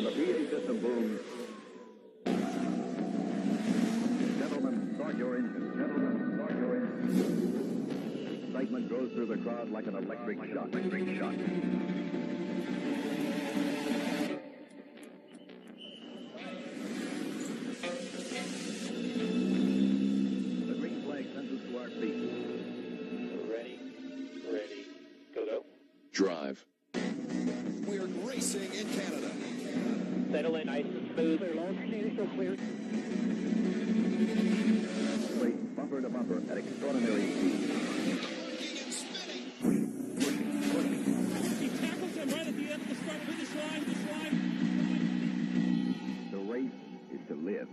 When the PA system booms, gentlemen, start your engines. Gentlemen, start your engines. Excitement goes through the crowd like an electric shock. Electric shock. The green flag sends us to our feet. Ready, go. Drive. We're racing in Canada. Settle in nice and smooth. Clear, long Canadian, so clear. Race bumper to bumper at extraordinary speed. He tackles him right at the end of the start finish line. The race is to live.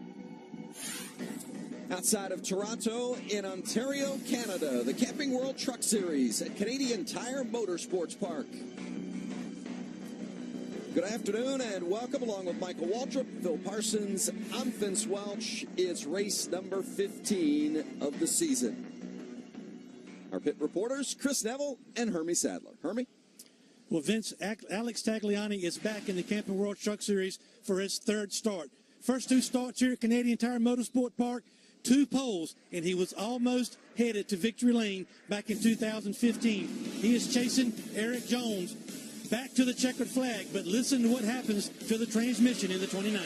Outside of Toronto in Ontario, Canada, the Camping World Truck Series at Canadian Tire Motorsports Park. Good afternoon and welcome along with Michael Waltrip, Phil Parsons. I'm Vince Welch. It's race number 15 of the season. Our pit reporters, Chris Neville and Hermie Sadler. Hermie? Well, Vince, Alex Tagliani is back in the Camping World Truck Series for his third start. First two starts here at Canadian Tire Motorsport Park, 2 poles, and he was almost headed to victory lane back in 2015. He is chasing Eric Jones back to the checkered flag, but listen to what happens to the transmission in the 29.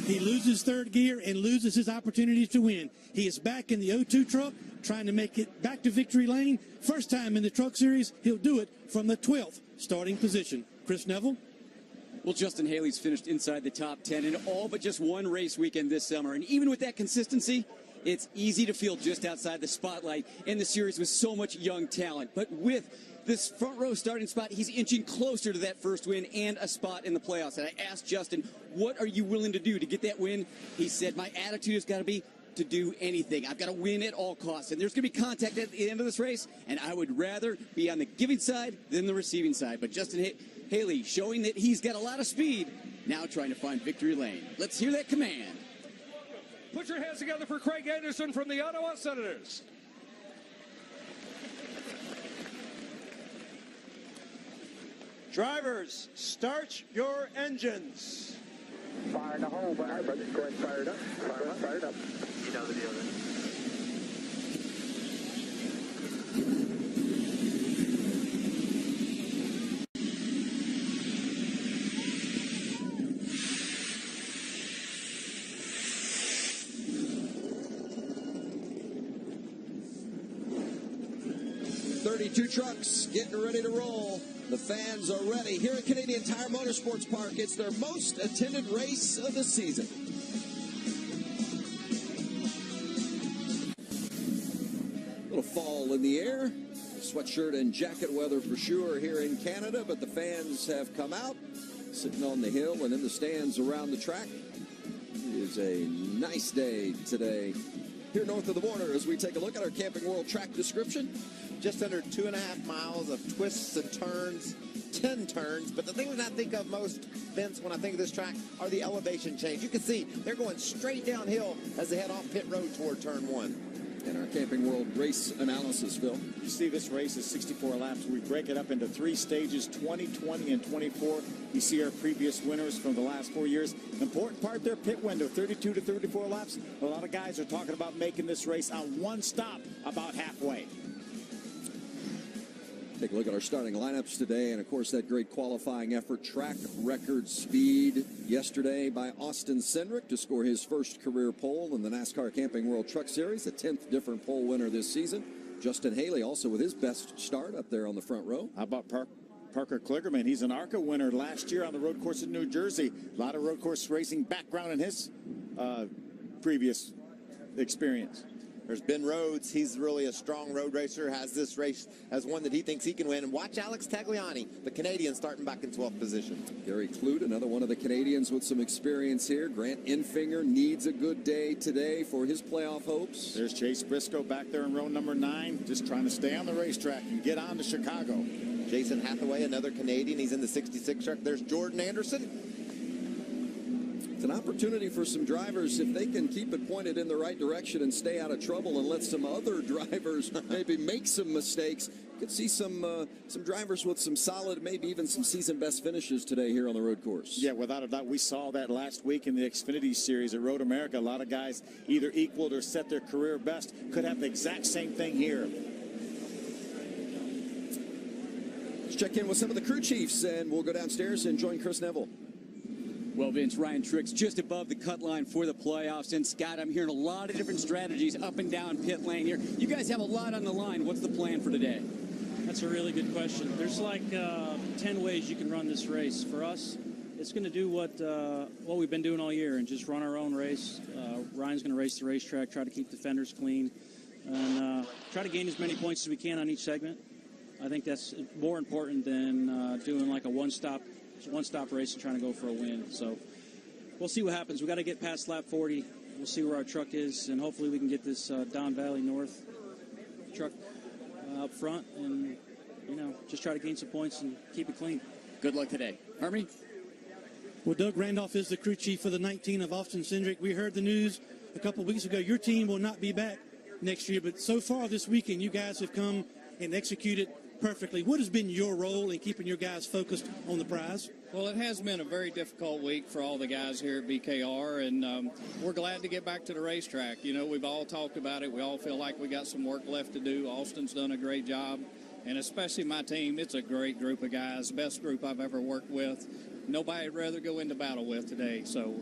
He loses third gear and loses his opportunity to win. He is back in the O2 truck, trying to make it back to victory lane. First time in the Truck Series, he'll do it from the 12th starting position. Chris Neville? Well, Justin Haley's finished inside the top 10 in all but just one race weekend this summer. And even with that consistency, it's easy to feel just outside the spotlight in the series with so much young talent. But with this front row starting spot, he's inching closer to that first win and a spot in the playoffs. And I asked Justin, what are you willing to do to get that win? He said, my attitude has got to be to do anything. I've got to win at all costs. And there's going to be contact at the end of this race, and I would rather be on the giving side than the receiving side. But Justin Haley showing that he's got a lot of speed, now trying to find victory lane. Let's hear that command. Put your hands together for Craig Anderson from the Ottawa Senators. Drivers, start your engines. Fire in the hole, but go ahead, fire it up. Fire it up. You know the deal then. Two trucks getting ready to roll. The fans are ready. Here at Canadian Tire Motorsports Park, it's their most attended race of the season. A little fall in the air. Sweatshirt and jacket weather for sure here in Canada, but the fans have come out, sitting on the hill and in the stands around the track. It is a nice day today here north of the border as we take a look at our Camping World track description. Just under 2.5 miles of twists and turns, 10 turns. But the thing that I think of most, Vince, when I think of this track, are the elevation change. You can see they're going straight downhill as they head off pit road toward turn 1. And our Camping World race analysis, Phil. You see this race is 64 laps. We break it up into 3 stages, 20, 20, and 24. You see our previous winners from the last 4 years. The important part, their pit window, 32 to 34 laps. A lot of guys are talking about making this race on one stop about halfway. Take a look at our starting lineups today, and of course that great qualifying effort, track record speed yesterday by Austin Cindric to score his first career pole in the NASCAR Camping World Truck Series, the 10th different pole winner this season. Justin Haley also with his best start up there on the front row. How about Parker Kligerman? He's an ARCA winner last year on the road course in New Jersey. A lot of road course racing background in his previous experience. There's Ben Rhodes. He's really a strong road racer, has this race as one that he thinks he can win. And watch Alex Tagliani, the Canadian, starting back in 12th position. Gary Clute, another one of the Canadians with some experience here. Grant Enfinger needs a good day today for his playoff hopes. There's Chase Briscoe back there in row number 9, just trying to stay on the racetrack and get on to Chicago. Jason Hathaway, another Canadian. He's in the 66 truck. There's Jordan Anderson. It's an opportunity for some drivers, if they can keep it pointed in the right direction and stay out of trouble and let some other drivers maybe make some mistakes. Could see some drivers with some solid, maybe even some season best finishes today here on the road course. Yeah, without a doubt. We saw that last week in the Xfinity Series at Road America. A lot of guys either equaled or set their career best. Could have the exact same thing here. Let's check in with some of the crew chiefs, and we'll go downstairs and join Chris Neville. Well, Vince, Ryan Trix just above the cut line for the playoffs. And, Scott, I'm hearing a lot of different strategies up and down pit lane here. You guys have a lot on the line. What's the plan for today? That's a really good question. There's like 10 ways you can run this race. For us, it's going to do what we've been doing all year and just run our own race. Ryan's going to race the racetrack, try to keep the fenders clean, and try to gain as many points as we can on each segment. I think that's more important than doing like a one-stop race and trying to go for a win. So we'll see what happens. We got to get past lap 40. We'll see where our truck is, and hopefully we can get this Don Valley North truck up front and, just try to gain some points and keep it clean. Good luck today. Army? Well, Doug Randolph is the crew chief for the 19 of Austin Cindric. We heard the news a couple of weeks ago. Your team will not be back next year, but so far this weekend, you guys have come and executed perfectly. What has been your role in keeping your guys focused on the prize? Well, it has been a very difficult week for all the guys here at BKR, and we're glad to get back to the racetrack. We've all talked about it. We all feel like we got some work left to do. Austin's done a great job, and especially my team. It's a great group of guys, best group I've ever worked with. Nobody I'd rather go into battle with today. So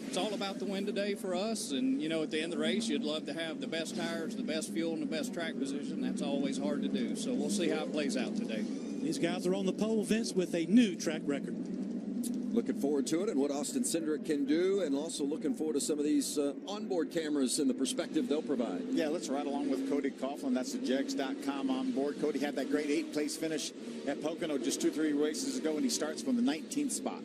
it's all about the win today for us. And, at the end of the race, you'd love to have the best tires, the best fuel, and the best track position. That's always hard to do. So we'll see how it plays out today. These guys are on the pole, Vince, with a new track record. Looking forward to it and what Austin Cindric can do, and also looking forward to some of these onboard cameras and the perspective they'll provide. Yeah, let's ride along with Cody Coughlin. That's the Jegs.com on board. Cody had that great 8th-place finish at Pocono just 2-3 races ago, and he starts from the 19th spot.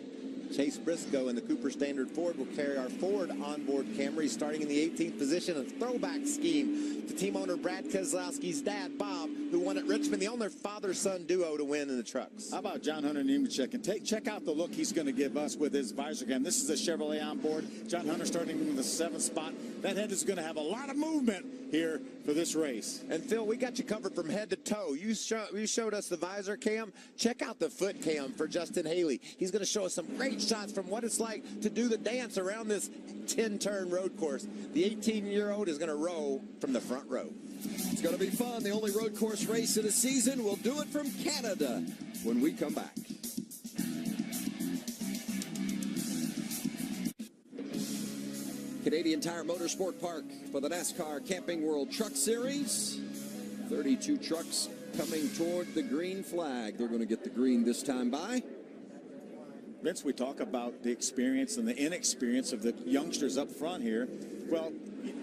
Chase Briscoe in the Cooper Standard Ford will carry our Ford onboard camera. He's starting in the 18th position. A throwback scheme to team owner Brad Keselowski's dad, Bob, who won at Richmond, the only father-son duo to win in the trucks. How about John Hunter Nemechek? And check out the look he's going to give us with his visor cam. This is a Chevrolet on board. John Hunter starting in the 7th spot. That head is going to have a lot of movement here for this race. And Phil, we got you covered from head to toe. You showed us the visor cam. Check out the foot cam for Justin Haley. He's going to show us some great shots from what it's like to do the dance around this 10-turn road course. The 18-year-old is going to row from the front row. It's going to be fun. The only road course race of the season. We'll do it from Canada when we come back. Canadian Tire Motorsport Park for the NASCAR Camping World Truck Series. 32 trucks coming toward the green flag. They're going to get the green this time by. Vince, we talk about the experience and the inexperience of the youngsters up front here. Well,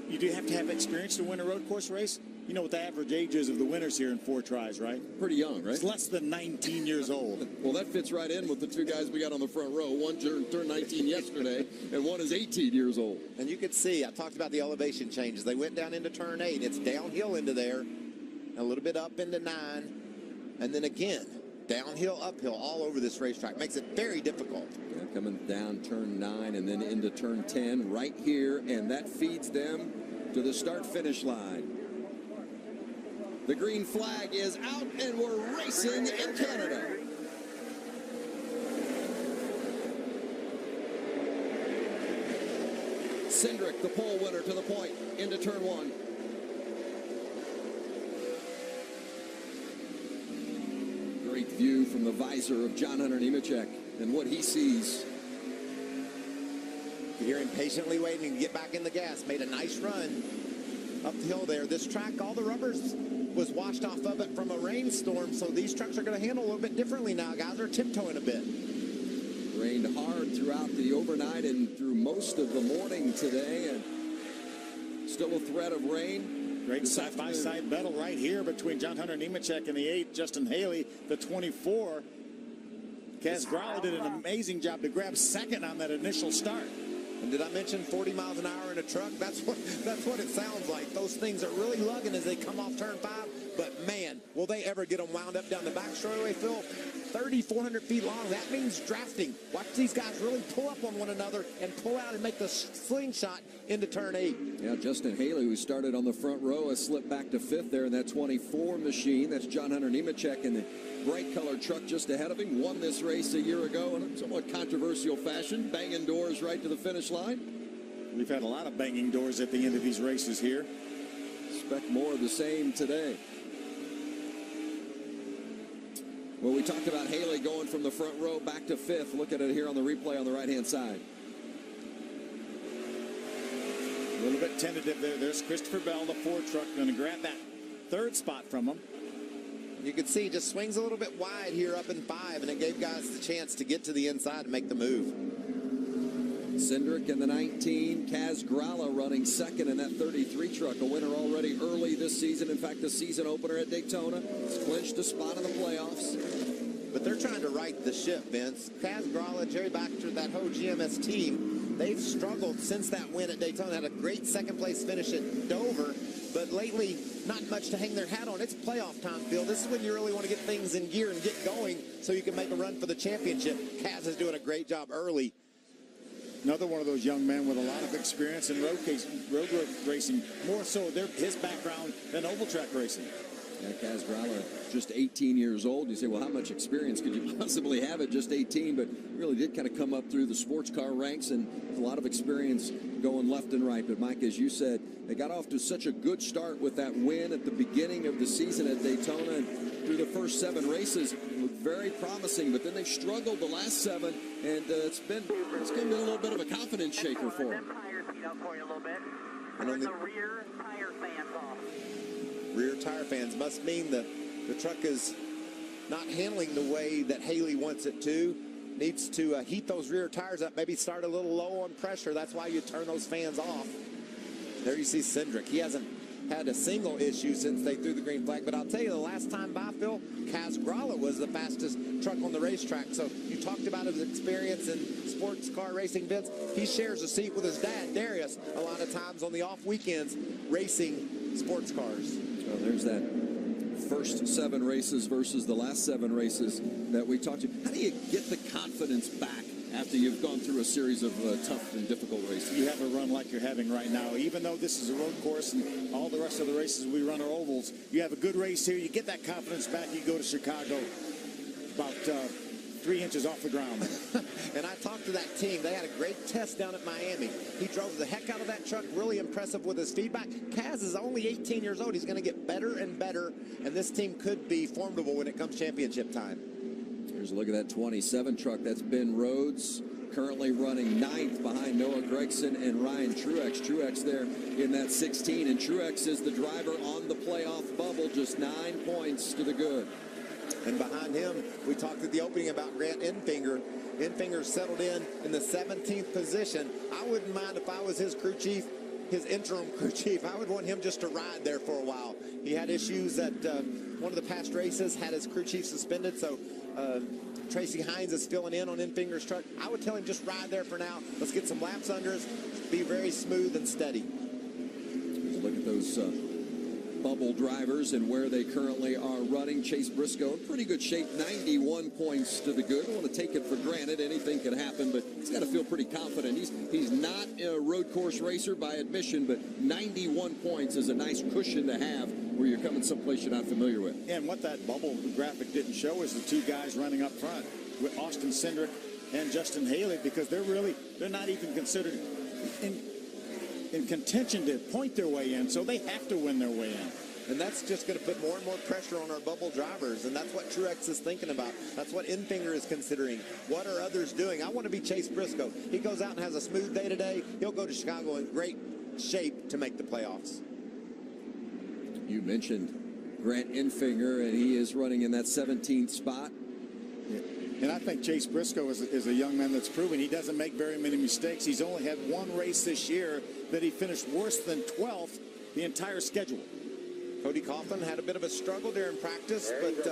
you do have to have experience to win a road course race. You know what the average age is of the winners here in 4 tries, right? Pretty young, right? It's less than 19 years old. Well, that fits right in with the 2 guys we got on the front row. One turned 19 yesterday, and one is 18 years old. And you could see, I talked about the elevation changes. They went down into turn 8. It's downhill into there, a little bit up into 9, and then again, downhill, uphill, all over this racetrack. Makes it very difficult. Yeah, coming down turn 9 and then into turn 10 right here, and that feeds them to the start-finish line. The green flag is out, and we're racing in Canada. Cindric, the pole winner, to the point, into turn 1. Great view from the visor of John Hunter Nemechek and what he sees. You hear him patiently waiting to get back in the gas. Made a nice run up the hill there. This track, all the rubbers was washed off of it from a rainstorm, so these trucks are going to handle a little bit differently now. Guys are tiptoeing a bit. Rained hard throughout the overnight and through most of the morning today, and still a threat of rain. Great side-by-side battle right here between John Hunter Nemechek and the 8, Justin Haley, the 24. Kaz Gralla did an amazing job to grab second on that initial start. And did I mention 40 miles an hour in a truck? That's what it sounds like. Those things are really lugging as they come off turn 5. But, man, will they ever get them wound up down the back straightaway, Phil? 3,400 feet long. That means drafting. Watch these guys really pull up on one another and pull out and make the slingshot into turn 8. Yeah, Justin Haley, who started on the front row, has slipped back to 5th there in that 24 machine. That's John Hunter Nemechek in the bright-colored truck just ahead of him. Won this race a year ago in a somewhat controversial fashion, banging doors right to the finish line. We've had a lot of banging doors at the end of these races here. Expect more of the same today. Well, we talked about Haley going from the front row back to 5th. Look at it here on the replay on the right-hand side. A little bit tentative there. There's Christopher Bell, the Ford truck, going to grab that 3rd spot from him. You can see just swings a little bit wide here up in 5, and it gave guys the chance to get to the inside and make the move. Cindric in the 19, Kaz Grala running 2nd in that 33 truck, a winner already early this season. In fact, the season opener at Daytona. He's clinched a spot in the playoffs. But they're trying to right the ship, Vince. Kaz Grala, Jerry Baxter, that whole GMS team, they've struggled since that win at Daytona. Had a great 2nd place finish at Dover, but lately not much to hang their hat on. It's playoff time, Phil. This is when you really want to get things in gear and get going so you can make a run for the championship. Kaz is doing a great job early. Another one of those young men with a lot of experience in road racing, more so his background than oval track racing. Yeah, Kaz Grala, just 18 years old. You say, well, how much experience could you possibly have at just 18? But really did kind of come up through the sports car ranks and a lot of experience going left and right. But, Mike, as you said, they got off to such a good start with that win at the beginning of the season at Daytona. And through the first 7 races, looked very promising. But then they struggled the last 7, and it's going to be a little bit of a confidence shaker for them. And on the rear tire fans off. Rear tire fans must mean that the truck is not handling the way that Haley wants it to. Needs to heat those rear tires up, maybe start a little low on pressure. That's why you turn those fans off. There you see Cindric. He hasn't had a single issue since they threw the green flag. But I'll tell you, the last time by, Phil, Kaz Grala was the fastest truck on the racetrack. So you talked about his experience in sports car racing, Vince. He shares a seat with his dad, Darius, a lot of times on the off weekends racing sports cars. Well, there's that first 7 races versus the last 7 races that we talked to. How do you get the confidence back after you've gone through a series of tough and difficult races? You have a run like you're having right now. Even though this is a road course and all the rest of the races we run are ovals, you have a good race here. You get that confidence back. You go to Chicago about 3 inches off the ground. And I talked to that team. They had a great test down at Miami. He drove the heck out of that truck, really impressive with his feedback. Kaz is only 18 years old. He's going to get better and better, and this team could be formidable when it comes championship time. Here's a look at that 27 truck. That's Ben Rhodes, currently running 9th behind Noah Gregson and Ryan Truex. Truex there in that 16, and Truex is the driver on the playoff bubble, just 9 points to the good. And behind him, we talked at the opening about Grant Enfinger. Enfinger settled in the 17th position. I wouldn't mind if I was his crew chief, his interim crew chief. I would want him just to ride there for a while. He had issues at one of the past races, had his crew chief suspended, so Tracy Hines is filling in on Enfinger's truck. I would tell him just ride there for now. Let's get some laps under us, be very smooth and steady. Let's look at those bubble drivers and where they currently are running. Chase Briscoe in pretty good shape, 91 points to the good. I want to take it for granted. Anything can happen, but he's got to feel pretty confident. He's not a road course racer by admission, but 91 points is a nice cushion to have where you're coming someplace you're not familiar with. Yeah, and what that bubble graphic didn't show is the 2 guys running up front with Austin Cindric and Justin Haley, because they're not even considered in contention to point their way in, so they have to win their way in. And that's just going to put more and more pressure on our bubble drivers, and that's what Truex is thinking about. That's what Enfinger is considering. What are others doing? I want to be Chase Briscoe. He goes out and has a smooth day today. He'll go to Chicago in great shape to make the playoffs. You mentioned Grant Enfinger, and he is running in that 17th spot. And I think Chase Briscoe is a young man that's proven he doesn't make very many mistakes. He's only had 1 race this year that he finished worse than 12th the entire schedule. Cody Coughlin had a bit of a struggle there in practice, but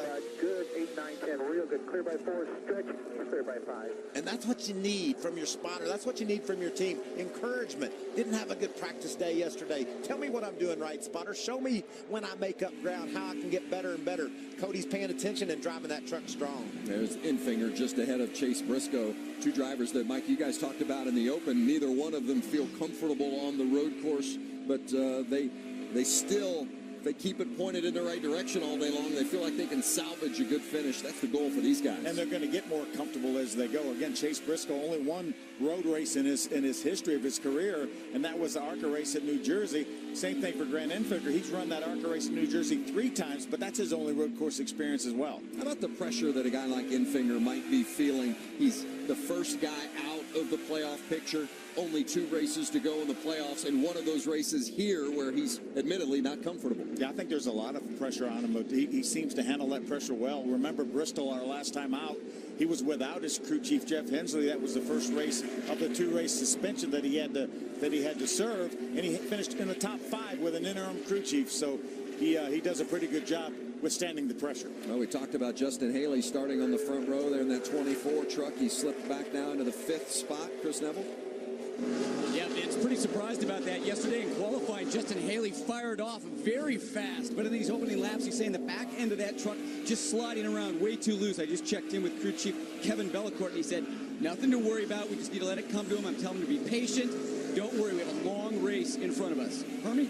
good 8, 9, 10, real good. Clear by 4, stretch, clear by 5. And that's what you need from your spotter. That's what you need from your team. Encouragement. Didn't have a good practice day yesterday. Tell me what I'm doing right, spotter. Show me when I make up ground, how I can get better and better. Cody's paying attention and driving that truck strong. There's Infinger just ahead of Chase Briscoe. Two drivers that, Mike, you guys talked about in the open. Neither one of them feel comfortable on the road course, but they still... They keep it pointed in the right direction all day long. They feel like they can salvage a good finish. That's the goal for these guys. And they're going to get more comfortable as they go. Again, Chase Briscoe only one road race in his history of his career, and that was the ARCA race at New Jersey. Same thing for Grant Infinger. He's run that ARCA race in New Jersey 3 times, but that's his only road course experience as well. How about the pressure that a guy like Infinger might be feeling? He's the first guy out of the playoff picture. Only 2 races to go in the playoffs, and one of those races here where he's admittedly not comfortable. Yeah, I think there's a lot of pressure on him, but he seems to handle that pressure well. Remember Bristol, our last time out, he was without his crew chief, Jeff Hensley. That was the first race of the 2-race suspension that he had to serve, and he finished in the top 5 with an interim crew chief. So he does a pretty good job withstanding the pressure. Well, we talked about Justin Haley starting on the front row there in that 24 truck. He slipped back now into the 5th spot. Chris Neville? Yeah, Vince, pretty surprised about that. Yesterday in qualifying, Justin Haley fired off very fast. But in these opening laps, he's saying the back end of that truck just sliding around way too loose. I just checked in with crew chief Kevin Bellacourt, and he said, nothing to worry about. We just need to let it come to him. I'm telling him to be patient. Don't worry, we have a long race in front of us. Hermie?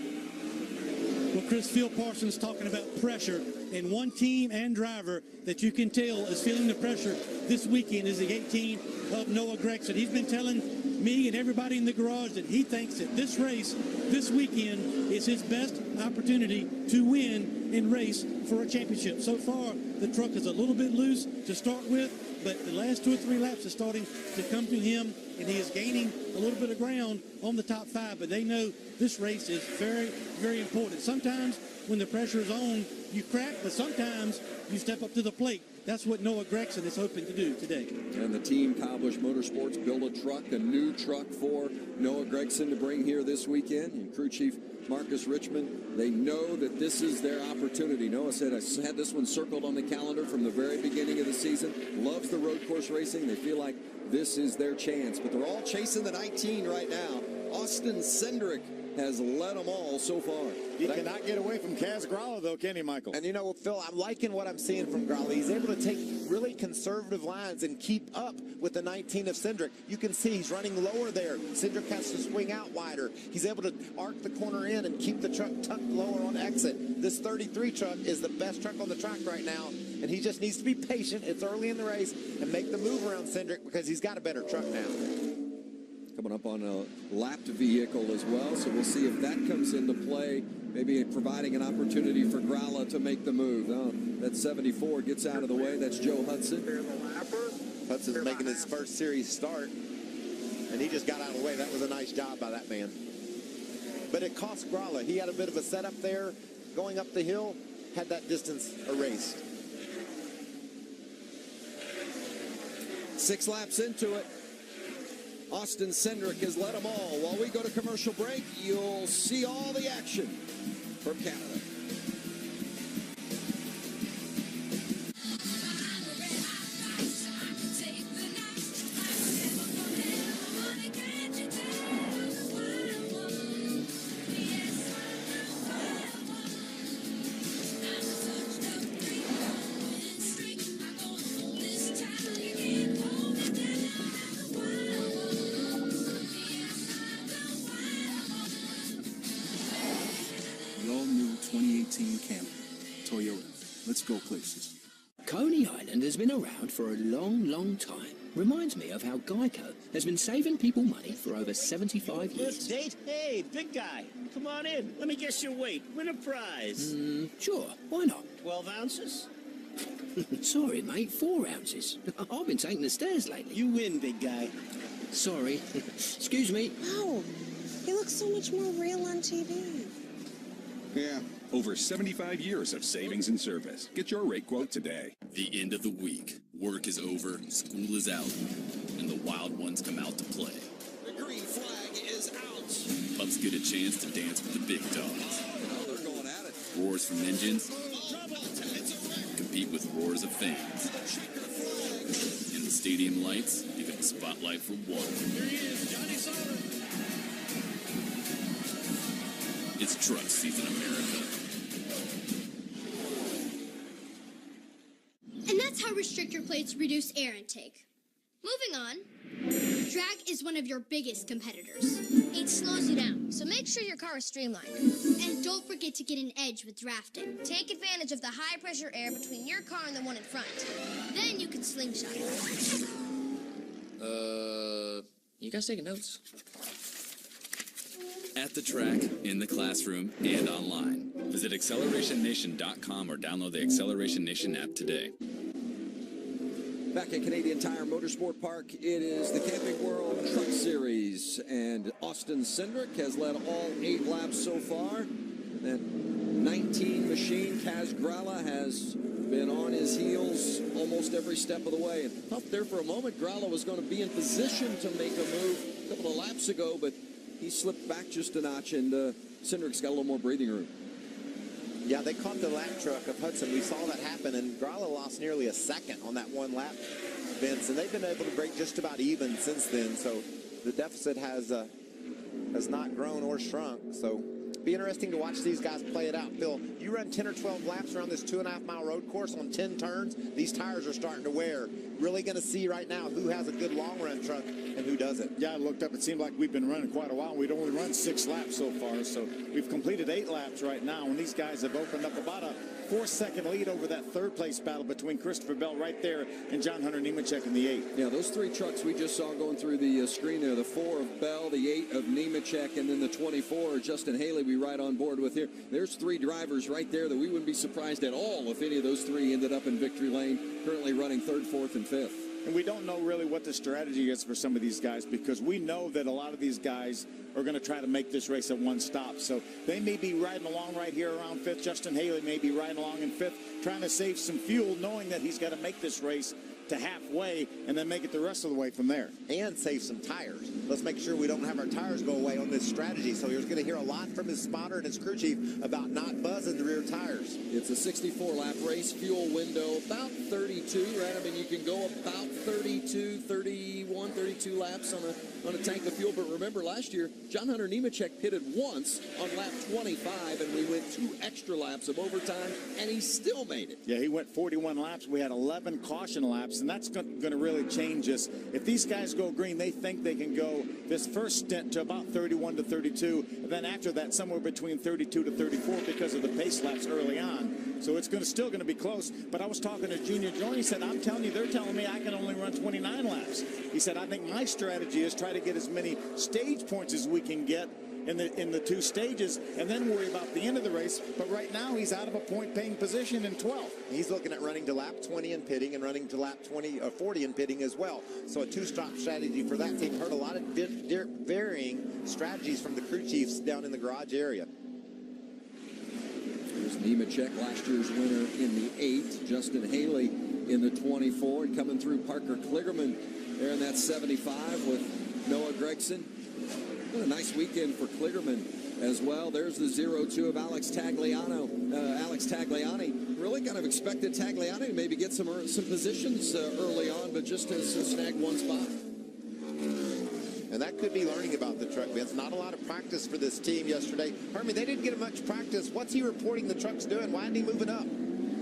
Well, Chris, Phil Parsons talking about pressure, and one team and driver that you can tell is feeling the pressure this weekend is the 18 of Noah Gregson. He's been telling me and everybody in the garage that he thinks that this race, this weekend, is his best opportunity to win and race for a championship. So far, the truck is a little bit loose to start with, but the last 2 or 3 laps are starting to come to him, and he is gaining a little bit of ground on the top 5, but they know this race is very, very important. Sometimes when the pressure is on, you crack, but sometimes you step up to the plate. That's what Noah Gregson is hoping to do today. And the team, Kyle Busch Motorsports, built a truck, a new truck for Noah Gregson to bring here this weekend. And crew chief Marcus Richmond, they know that this is their opportunity. Noah said, I had this one circled on the calendar from the very beginning of the season. Loves the road course racing. They feel like this is their chance. But they're all chasing the 19 right now. Austin Cindric has led them all so far. He cannot get away from Kaz Gralla, though, can he, Michael? And, you know, Phil, I'm liking what I'm seeing from Gralla. He's able to take really conservative lines and keep up with the 19 of Cindric. You can see he's running lower there. Cindric has to swing out wider. He's able to arc the corner in and keep the truck tucked lower on exit. This 33 truck is the best truck on the track right now, and he just needs to be patient. It's early in the race and make the move around Cindric because he's got a better truck now. Coming up on a lapped vehicle as well, so we'll see if that comes into play, maybe providing an opportunity for Gralla to make the move. That 74 gets out of the way. That's Joe Hudson. Hudson's making his first series start, and he just got out of the way. That was a nice job by that man. But it cost Gralla. He had a bit of a setup there, going up the hill, had that distance erased. 6 laps into it. Austin Cindric has led them all. While we go to commercial break, you'll see all the action from Canada. Go places. Coney Island has been around for a long, long time. Reminds me of how Geico has been saving people money for over 75 years. First date? Hey, big guy, come on in. Let me guess your weight. Win a prize. Sure, why not? 12 ounces? Sorry, mate, 4 ounces. I've been taking the stairs lately. You win, big guy. Sorry. Excuse me. Wow, he looks so much more real on TV. Yeah. Over 75 years of savings and service. Get your rate quote today. The end of the week. Work is over, school is out, and the wild ones come out to play. The green flag is out. Pups get a chance to dance with the big dogs. Oh, they're going at it. roars from engines compete with roars of fans. And the stadium lights become a spotlight for one. Here he is, Johnny Sauter. It's truck season, America. And that's how restrictor plates reduce air intake. Moving on, drag is one of your biggest competitors. It slows you down, so make sure your car is streamlined. And don't forget to get an edge with drafting. Take advantage of the high-pressure air between your car and the one in front. Then you can slingshot it. You guys taking notes? At the track, in the classroom, and online. Visit AccelerationNation.com or download the Acceleration Nation app today. Back at Canadian Tire Motorsport Park, it is the Camping World Truck Series, and Austin Cindric has led all 8 laps so far. That 19 machine, Kaz Gralla, has been on his heels almost every step of the way. And thought there for a moment Gralla was going to be in position to make a move a couple of laps ago, but he slipped back just a notch, and Cindric's got a little more breathing room. Yeah, they caught the lap truck of Hudson. We saw that happen, and Gralla lost nearly a second on that one lap, Vince, and they've been able to break just about even since then. So the deficit has not grown or shrunk. So be interesting to watch these guys play it out. Phil, you run 10 or 12 laps around this 2.5-mile road course on 10 turns. These tires are starting to wear. Really going to see right now who has a good long-run truck and who doesn't. Yeah, I looked up. It seemed like we've been running quite a while. We'd only run 6 laps so far, so we've completed 8 laps right now, and these guys have opened up about a 4-second lead over that third-place battle between Christopher Bell right there and John Hunter Nemechek in the 8. Yeah, those 3 trucks we just saw going through the screen there, the 4 of Bell, the 8 of Nemechek, and then the 24 Justin Haley we right on board with here. There's 3 drivers right there that we wouldn't be surprised at all if any of those 3 ended up in victory lane, currently running 3rd, 4th, and 5th. And we don't know really what the strategy is for some of these guys, because we know that a lot of these guys are going to try to make this race at one stop. So they may be riding along right here around 5th. Justin Haley may be riding along in 5th, trying to save some fuel, knowing that he's got to make this race to halfway and then make it the rest of the way from there. And save some tires. Let's make sure we don't have our tires go away on this strategy. So he's going to hear a lot from his spotter and his crew chief about not buzzing the rear tires. It's a 64-lap race, fuel window about 32, right? I mean, you can go about 32, 31, 32 laps on a tank of fuel. But remember, last year, John Hunter Nemechek pitted once on lap 25, and we went 2 extra laps of overtime, and he still made it. Yeah, he went 41 laps. We had 11 caution laps, and that's going to really change us. If these guys go green, they think they can go this first stint to about 31 to 32, and then after that, somewhere between 32 to 34 because of the pace laps early on. So it's still going to be close. But I was talking to Junior Joy. He said, I'm telling you, they're telling me I can only run 29 laps. He said, I think my strategy is try to get as many stage points as we can get in the 2 stages, and then worry about the end of the race. But right now, he's out of a point-paying position in 12th. He's looking at running to lap 20 and pitting, and running to lap 20 or 40 and pitting as well. So a 2-stop strategy for that team. Heard a lot of varying strategies from the crew chiefs down in the garage area. There's Nemechek, last year's winner in the 8. Justin Haley in the 24. And coming through, Parker Kligerman there in that 75 with Noah Gregson. What a nice weekend for Kligerman as well. There's the 0-2 of Alex Tagliani. Really kind of expected Tagliani to maybe get some positions early on, but just has snagged 1 spot. And that could be learning about the truck, Vince. Not a lot of practice for this team yesterday. Hermie, they didn't get much practice. What's he reporting the truck's doing? Why didn't he move it up?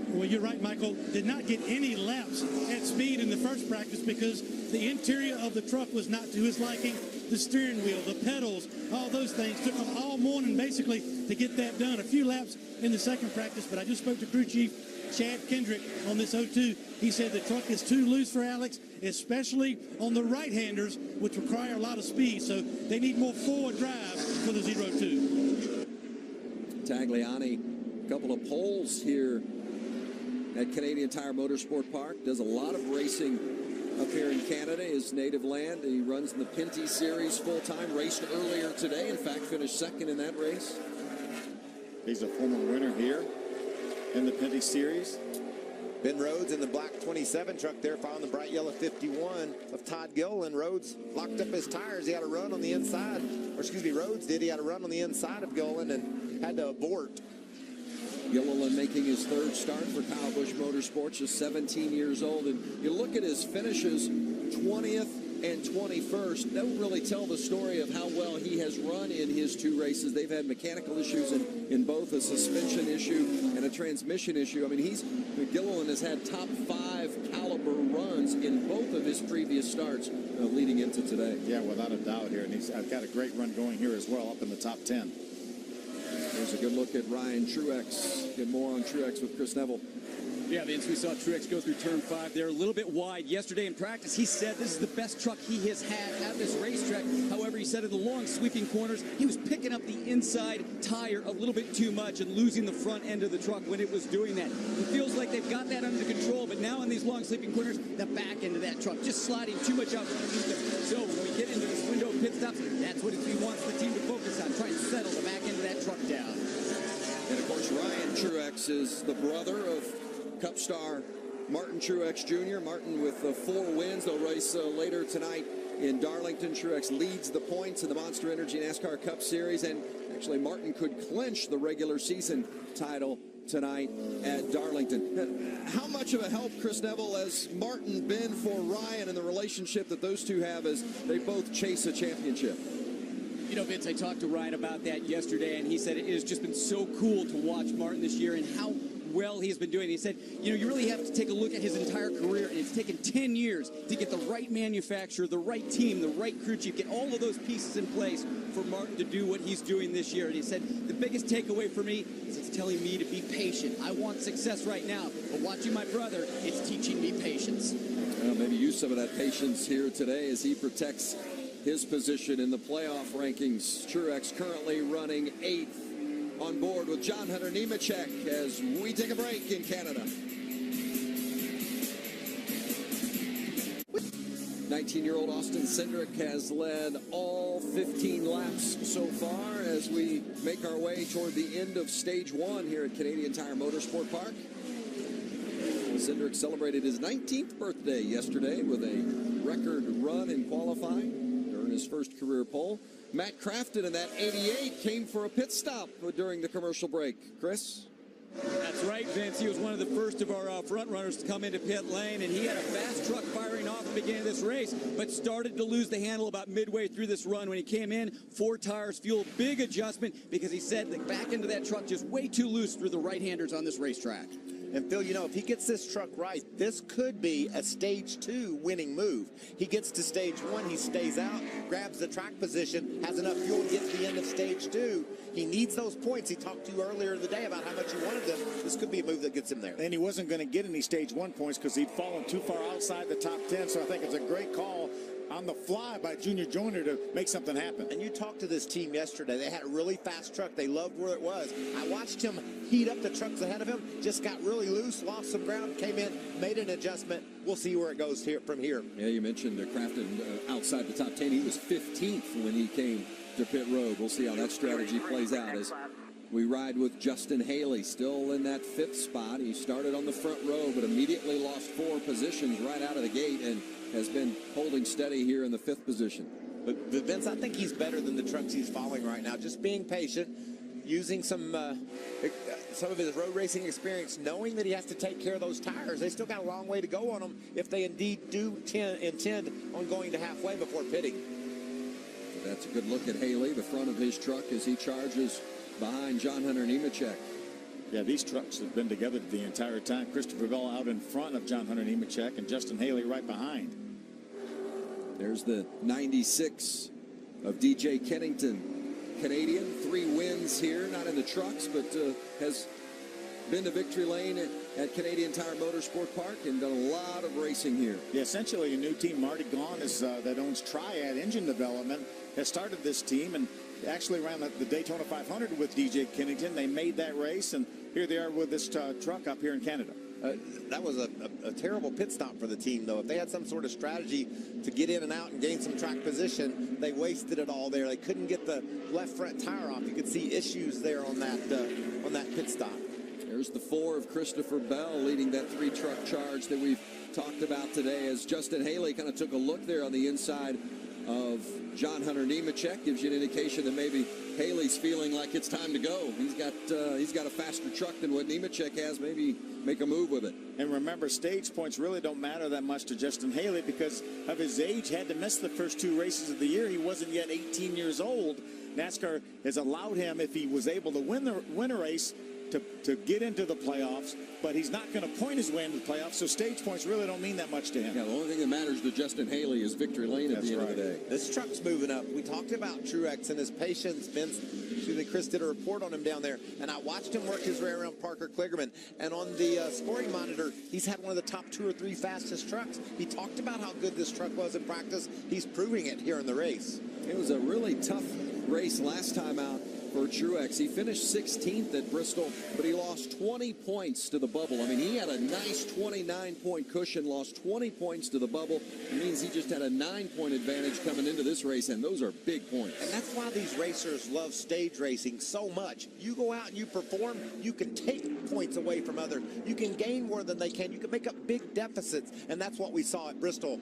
Well, you're right, Michael. Did not get any laps at speed in the first practice because the interior of the truck was not to his liking. The steering wheel, the pedals, all those things. Took them all morning, basically, to get that done. A few laps in the second practice, but I just spoke to crew chief Chad Kendrick on this 02. He said the truck is too loose for Alex, especially on the right-handers, which require a lot of speed. So they need more forward drive for the 02. Tagliani, a couple of poles here at Canadian Tire Motorsport Park. Does a lot of racing up here in Canada, his native land. He runs in the Pinty Series full-time, raced earlier today. In fact, finished 2nd in that race. He's a former winner here in the Pinty Series. Ben Rhodes in the black 27 truck there, following the bright yellow 51 of Todd Gilliland. Rhodes locked up his tires. He had a run on the inside, or excuse me, Rhodes did. He had a run on the inside of Gilliland and had to abort. Gilliland making his third start for Kyle Busch Motorsports, just 17 years old. And you look at his finishes, 20th and 21st. That will really tell the story of how well he has run in his two races. They've had mechanical issues in both, a suspension issue and a transmission issue. I mean, Gilliland has had top 5 caliber runs in both of his previous starts leading into today. Yeah, without a doubt here. And he's got a great run going here as well, up in the top 10. Here's a good look at Ryan Truex. Get more on Truex with Chris Neville. Yeah, Vince, we saw Truex go through turn 5 there, a little bit wide. Yesterday in practice, he said this is the best truck he has had at this racetrack. However, he said in the long sweeping corners, he was picking up the inside tire a little bit too much and losing the front end of the truck when it was doing that. It feels like they've got that under control, but now in these long sweeping corners, the back end of that truck just sliding too much out underneath it. So when we get into this window of pit stops, that's what he wants the team to focus on, try and settle the back end of that truck down. And of course, Ryan Truex is the brother of Cup star Martin Truex Jr. Martin with 4 wins. They'll race later tonight in Darlington. Truex leads the points in the Monster Energy NASCAR Cup Series, and actually Martin could clinch the regular season title tonight at Darlington. How much of a help, Chris Neville, has Martin been for Ryan and the relationship that those two have as they both chase a championship? You know, Vince, I talked to Ryan about that yesterday, and he said it has just been so cool to watch Martin this year and how well he's been doing. He said, you know, you really have to take a look at his entire career, and it's taken 10 years to get the right manufacturer, the right team, the right crew chief, get all of those pieces in place for Martin to do what he's doing this year. And he said, the biggest takeaway for me is it's telling me to be patient. I want success right now, but watching my brother, it's teaching me patience. Well, maybe use some of that patience here today as he protects his position in the playoff rankings. Truex currently running 8th. On board with John Hunter Nemechek as we take a break in Canada. 19-year-old Austin Cindric has led all 15 laps so far as we make our way toward the end of stage 1 here at Canadian Tire Motorsport Park. Cindric celebrated his 19th birthday yesterday with a record run in qualifying during his first career pole. Matt Crafton in that 88 came for a pit stop during the commercial break. Chris? That's right, Vince. He was one of the first of our front runners to come into pit lane, and he had a fast truck firing off at the beginning of this race, but started to lose the handle about midway through this run. When he came in, 4 tires, fuel, big adjustment, because he said the back end of that truck just way too loose through the right-handers on this racetrack. And Phil, you know, if he gets this truck right, this could be a stage 2 winning move. He gets to stage 1, he stays out, grabs the track position, has enough fuel to get to the end of stage 2. He needs those points. He talked to you earlier in the day about how much he wanted them. This could be a move that gets him there. And he wasn't going to get any stage 1 points because he'd fallen too far outside the top 10. So I think it's a great call on the fly by Junior Joyner to make something happen. And you talked to this team yesterday. They had a really fast truck. They loved where it was. I watched him heat up the trucks ahead of him, just got really loose, lost some ground, came in, made an adjustment. We'll see where it goes here from here. Yeah, you mentioned Crafton outside the top 10. He was 15th when he came to pit road. We'll see how that strategy plays out as we ride with Justin Haley, still in that 5th spot. He started on the front row, but immediately lost 4 positions right out of the gate and has been holding steady here in the 5th position. But Vince, I think he's better than the trucks he's following right now. Just being patient, using some of his road racing experience, knowing that he has to take care of those tires. They still got a long way to go on them if they indeed do intend on going to halfway before pitting. That's a good look at Haley, the front of his truck as he charges behind John Hunter Nemechek. Yeah, these trucks have been together the entire time. Christopher Bell out in front of John Hunter Nemechek and Justin Haley right behind. There's the 96 of DJ Kennington, Canadian. 3 wins here, not in the trucks, but has been to victory lane at Canadian Tire Motorsport Park and done a lot of racing here. Yeah, essentially a new team. Marty Gahn that owns Triad Engine Development has started this team and actually ran the Daytona 500 with DJ Kennington. They made that race, and here they are with this truck up here in Canada. That was a terrible pit stop for the team, though. If they had some sort of strategy to get in and out and gain some track position, they wasted it all there. They couldn't get the left front tire off. You could see issues there on that pit stop. There's the 4 of Christopher Bell leading that 3-truck charge that we've talked about today as Justin Haley kind of took a look there on the inside of John Hunter Nemechek. Gives you an indication that maybe Haley's feeling like it's time to go. He's got a faster truck than what Nemechek has. Maybe make a move with it. And remember, stage points really don't matter that much to Justin Haley because of his age. Had to miss the first 2 races of the year. He wasn't yet 18 years old. NASCAR has allowed him, if he was able to win a race, to get into the playoffs, but he's not going to point his way into the playoffs, so stage points really don't mean that much to him. Yeah, the only thing that matters to Justin Haley is victory lane at the end of the day. This truck's moving up. We talked about Truex and his patience. Chris did a report on him down there, and I watched him work his way around Parker Kligerman, and on the scoring monitor, he's had one of the top 2 or 3 fastest trucks. He talked about how good this truck was in practice. He's proving it here in the race. It was a really tough race last time out for Truex. He finished 16th at Bristol, but he lost 20 points to the bubble. I mean, he had a nice 29-point cushion, lost 20 points to the bubble. It means he just had a 9-point advantage coming into this race, and those are big points. And that's why these racers love stage racing so much. You go out and you perform, you can take points away from others. You can gain more than they can. You can make up big deficits, and that's what we saw at Bristol.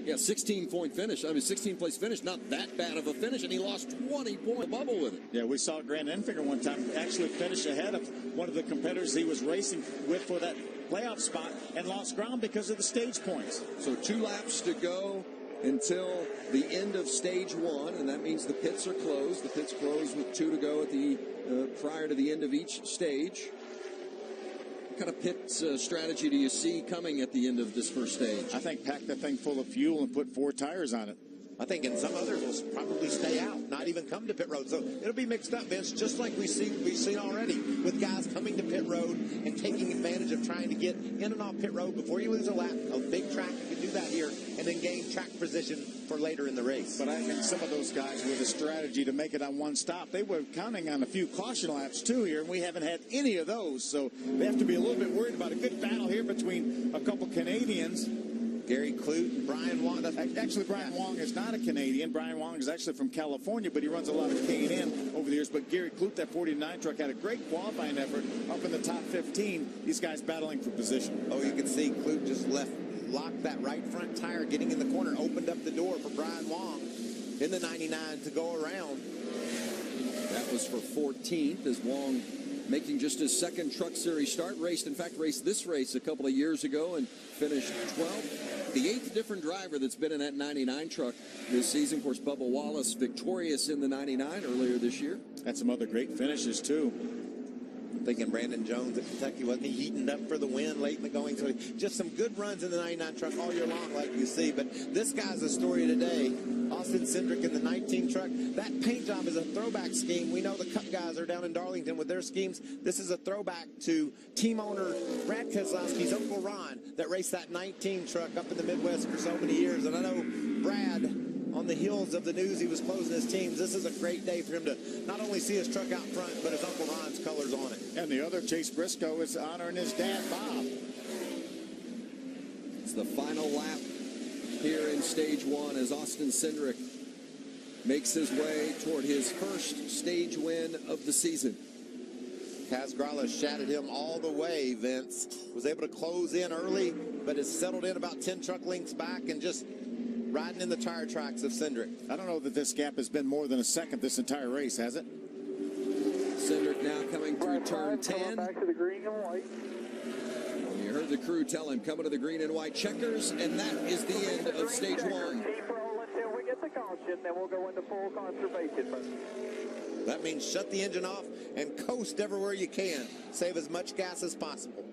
Yeah, 16-point finish. I mean, 16th-place finish, not that bad of a finish, and he lost 20-point bubble with it. Yeah, we saw Grant Enfinger one time actually finish ahead of one of the competitors he was racing with for that playoff spot and lost ground because of the stage points. So 2 laps to go until the end of stage 1, and that means the pits are closed. The pits close with 2 to go at the prior to the end of each stage. What kind of pit strategy do you see coming at the end of this first stage? I think pack the thing full of fuel and put 4 tires on it. I think and some others will probably stay out, not even come to pit road. So it'll be mixed up, Vince, just like we've seen already with guys coming to pit road and taking advantage of trying to get in and off pit road before you lose a lap. A big track, you can do that here, and then gain track position for later in the race. But I think some of those guys with a strategy to make it on one stop, they were counting on a few caution laps too here, and we haven't had any of those. So they have to be a little bit worried about a good battle here between a couple Canadians. Gary Clute and Brian Wong. Actually, Brian Wong is not a Canadian. Brian Wong is actually from California, but he runs a lot of K&N over the years. But Gary Clute, that 49 truck, had a great qualifying effort up in the top 15. These guys battling for position. Oh, you can see Clute just locked that right front tire, getting in the corner, opened up the door for Brian Wong in the 99 to go around. That was for 14th as Wong making just his second Truck Series start. Raced this race a couple of years ago and finished 12th. The 8th different driver that's been in that 99 truck this season. Of course, Bubba Wallace victorious in the 99 earlier this year. Had some other great finishes, too. I'm thinking Brandon Jones at Kentucky, wasn't he heating up for the win late in the going? So just some good runs in the 99 truck all year long, like you see. But this guy's the story today. Austin Cindric in the 19 truck. That paint job is a throwback scheme. We know the Cup guys are down in Darlington with their schemes. This is a throwback to team owner Brad Keselowski's Uncle Ron that raced that 19 truck up in the Midwest for so many years. And I know Brad, on the heels of the news he was closing his teams, this is a great day for him to not only see his truck out front, but his Uncle Ron's colors on it. And the other, Chase Briscoe, is honoring his dad, Bob. It's the final lap here in stage 1 as Austin Cindric makes his way toward his first stage win of the season. Kaz Grala shattered him all the way, Vince. Was able to close in early, but has settled in about 10 truck lengths back and just riding in the tire tracks of Cindric. I don't know that this gap has been more than a second this entire race, has it? Cindric now coming through turn 10. Back to the green and white. You heard the crew tell him, coming to the green and white checkers, and that is the end of stage 1. Keep rolling until we get the caution, then we'll go into full conservation mode. That means shut the engine off and coast everywhere you can. Save as much gas as possible.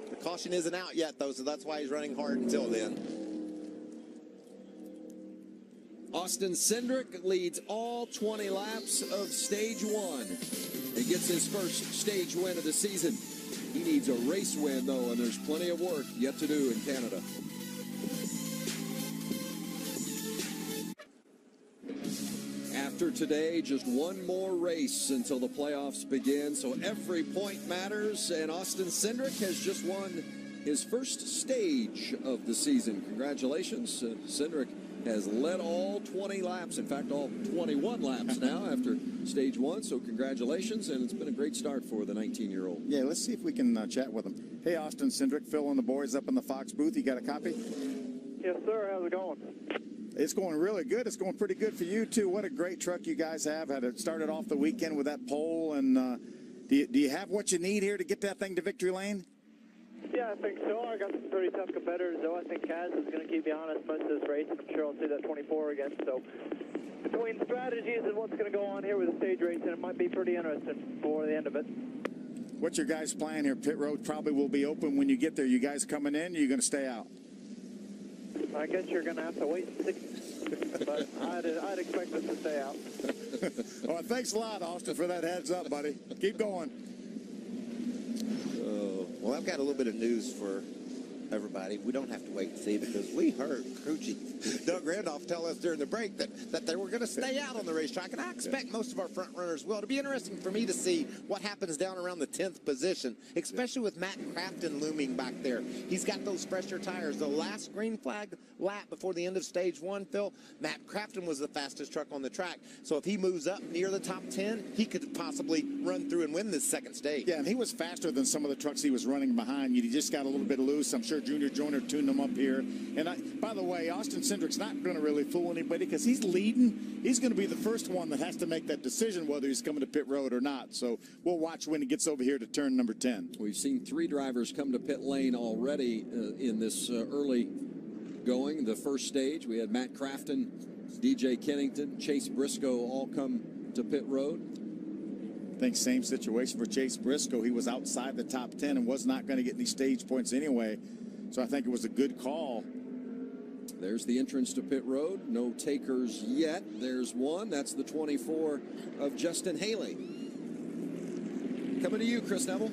The caution isn't out yet, though, so that's why he's running hard until then. Austin Cindric leads all 20 laps of stage 1. He gets his first stage win of the season. He needs a race win, though, and there's plenty of work yet to do in Canada. After today, just one more race until the playoffs begin, so every point matters, and Austin Cindric has just won his first stage of the season. Congratulations. Cindric has led all 20 laps, in fact, all 21 laps now after stage 1, so congratulations, and it's been a great start for the 19-year-old. Yeah, let's see if we can chat with him. Hey, Austin Cindric, Phil and the boys up in the Fox booth. You got a copy? Yes, sir. How's it going? It's going really good. It's going pretty good for you, too. What a great truck you guys have. Had it started off the weekend with that pole. And do you have what you need here to get that thing to victory lane? Yeah, I think so. I got some pretty tough competitors, though. I think Kaz is going to keep me honest most of this race, and I'm sure I'll see that 24 again. So between strategies and what's going to go on here with the stage racing, it might be pretty interesting before the end of it. What's your guys' plan here? Pit road probably will be open when you get there. You guys coming in, or are you going to stay out? I guess you're going to have to wait and see. But I'd expect us to stay out. Well, thanks a lot, Austin, for that heads up, buddy. Keep going. Well, I've got a little bit of news for everybody. We don't have to wait and see because we heard crew chief Doug Randolph tell us during the break that they were going to stay out on the racetrack, and I expect most of our front runners will. It'll be interesting for me to see what happens down around the 10th position, especially with Matt Crafton looming back there. He's got those fresher tires. The last green flag lap before the end of stage 1, Phil, Matt Crafton was the fastest truck on the track. So if he moves up near the top 10, he could possibly run through and win this second stage. Yeah, and he was faster than some of the trucks he was running behind. He just got a little bit loose. I'm sure Junior Joyner tuned him up here. And by the way, Austin Cindric's not going to really fool anybody because he's leading. He's going to be the first one that has to make that decision whether he's coming to pit road or not. So we'll watch when he gets over here to turn number 10. We've seen 3 drivers come to pit lane already in this early going. The first stage, we had Matt Crafton, DJ Kennington, Chase Briscoe all come to pit road. I think same situation for Chase Briscoe. He was outside the top 10 and was not going to get any stage points anyway. So I think it was a good call. There's the entrance to pit road. No takers yet. There's one. That's the 24 of Justin Haley. Coming to you, Chris Neville.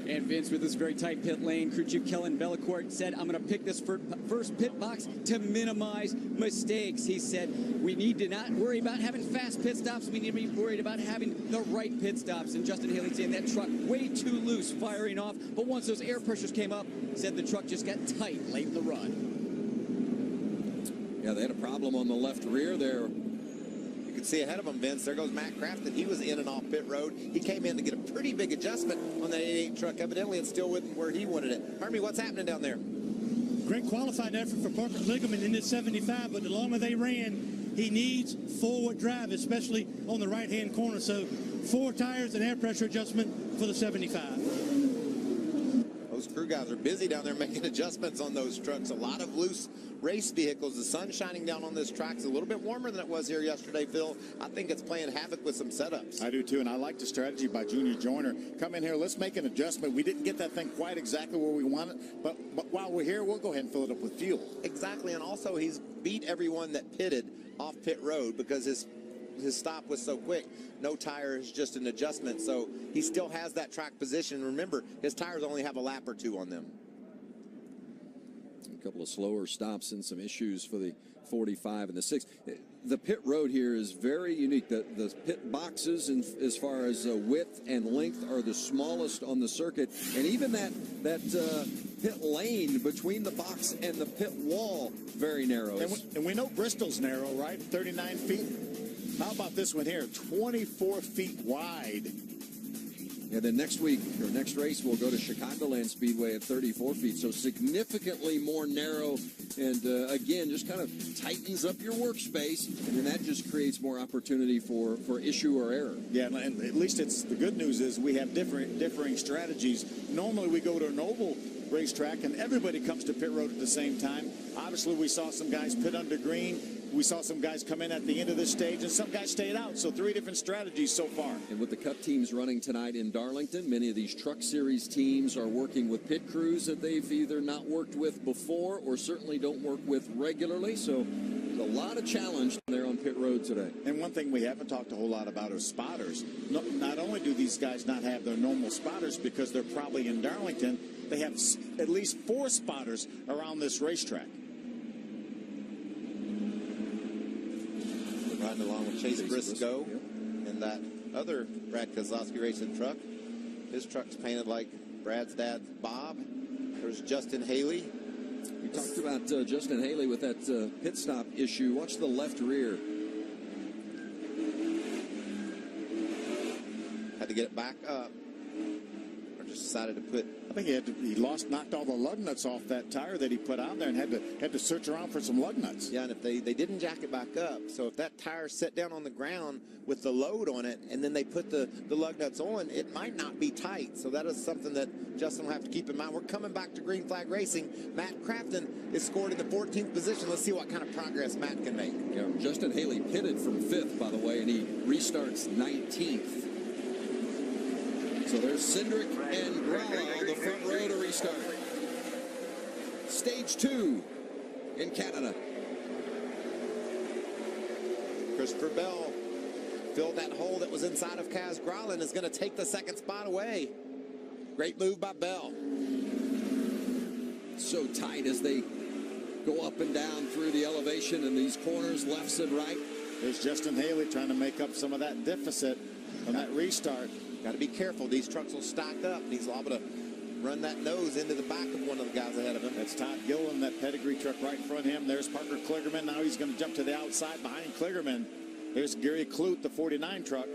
And Vince, with this very tight pit lane, crew chief Kellen Bellecourt said, I'm going to pick this first pit box to minimize mistakes. He said, we need to not worry about having fast pit stops. We need to be worried about having the right pit stops. And Justin Haley saying that truck way too loose, firing off. But once those air pressures came up, said the truck just got tight late in the run. Yeah, they had a problem on the left rear there. You can see ahead of him, Vince. There goes Matt Crafton. He was in and off pit road. He came in to get a pretty big adjustment on that 88 truck. Evidently, it still wasn't where he wanted it. Harvey, what's happening down there? Great qualifying effort for Parker Kligerman in this 75, but the longer they ran, he needs forward drive, especially on the right-hand corner. So 4 tires and air pressure adjustment for the 75. Those crew guys are busy down there making adjustments on those trucks. A lot of loose race vehicles. The sun shining down on this track is a little bit warmer than it was here yesterday, Phil. I think it's playing havoc with some setups. I do too, and I like the strategy by Junior Joyner. Come in here, let's make an adjustment. We didn't get that thing quite exactly where we want it, but while we're here, we'll go ahead and fill it up with fuel. Exactly, and also he's beat everyone that pitted off pit road because his stop was so quick. No tire is just an adjustment, so he still has that track position. Remember, his tires only have a lap or 2 on them. A couple of slower stops and some issues for the 45 and the 6. The pit road here is very unique. The pit boxes, as far as width and length, are the smallest on the circuit, and even that pit lane between the box and the pit wall, very narrow. And we know Bristol's narrow, right? 39 feet. How about this one here? 24 feet wide. And then next week, or next race, we'll go to Chicagoland Speedway at 34 feet. So significantly more narrow. And again, just kind of tightens up your workspace. And then that just creates more opportunity for issue or error. Yeah, and at least the good news is we have differing strategies. Normally we go to an oval racetrack and everybody comes to pit road at the same time. Obviously, we saw some guys pit under green. We saw some guys come in at the end of this stage, and some guys stayed out. So 3 different strategies so far. And with the Cup teams running tonight in Darlington, many of these Truck Series teams are working with pit crews that they've either not worked with before or certainly don't work with regularly. So there's a lot of challenge there on pit road today. And one thing we haven't talked a whole lot about is spotters. Not only do these guys not have their normal spotters because they're probably in Darlington, they have at least 4 spotters around this racetrack. Riding along with Chase Briscoe and that other Brad Kozlowski racing truck. His truck's painted like Brad's dad, Bob. There's Justin Haley. We talked about Justin Haley with that pit stop issue. Watch the left rear. Had to get it back up. Or just decided to put. I think he knocked all the lug nuts off that tire that he put on there and had to search around for some lug nuts. Yeah, and if they didn't jack it back up, so if that tire set down on the ground with the load on it, and then they put the lug nuts on, it might not be tight. So that is something that Justin will have to keep in mind. We're coming back to green flag racing. Matt Crafton is scored in the 14th position. Let's see what kind of progress Matt can make. Yeah, Justin Haley pitted from 5th, by the way, and he restarts 19th. So there's Cindric and Gralla on the front row to restart. Stage 2 in Canada. Christopher Bell filled that hole that was inside of Kaz Gralla and is going to take the second spot away. Great move by Bell. So tight as they go up and down through the elevation in these corners, lefts and right. There's Justin Haley trying to make up some of that deficit on that restart. Got to be careful. These trucks will stack up, and he's liable to run that nose into the back of one of the guys ahead of him. That's Todd Gillen, that pedigree truck right in front of him. There's Parker Kligerman. Now he's going to jump to the outside behind Kligerman. There's Gary Kloot, the 49 truck.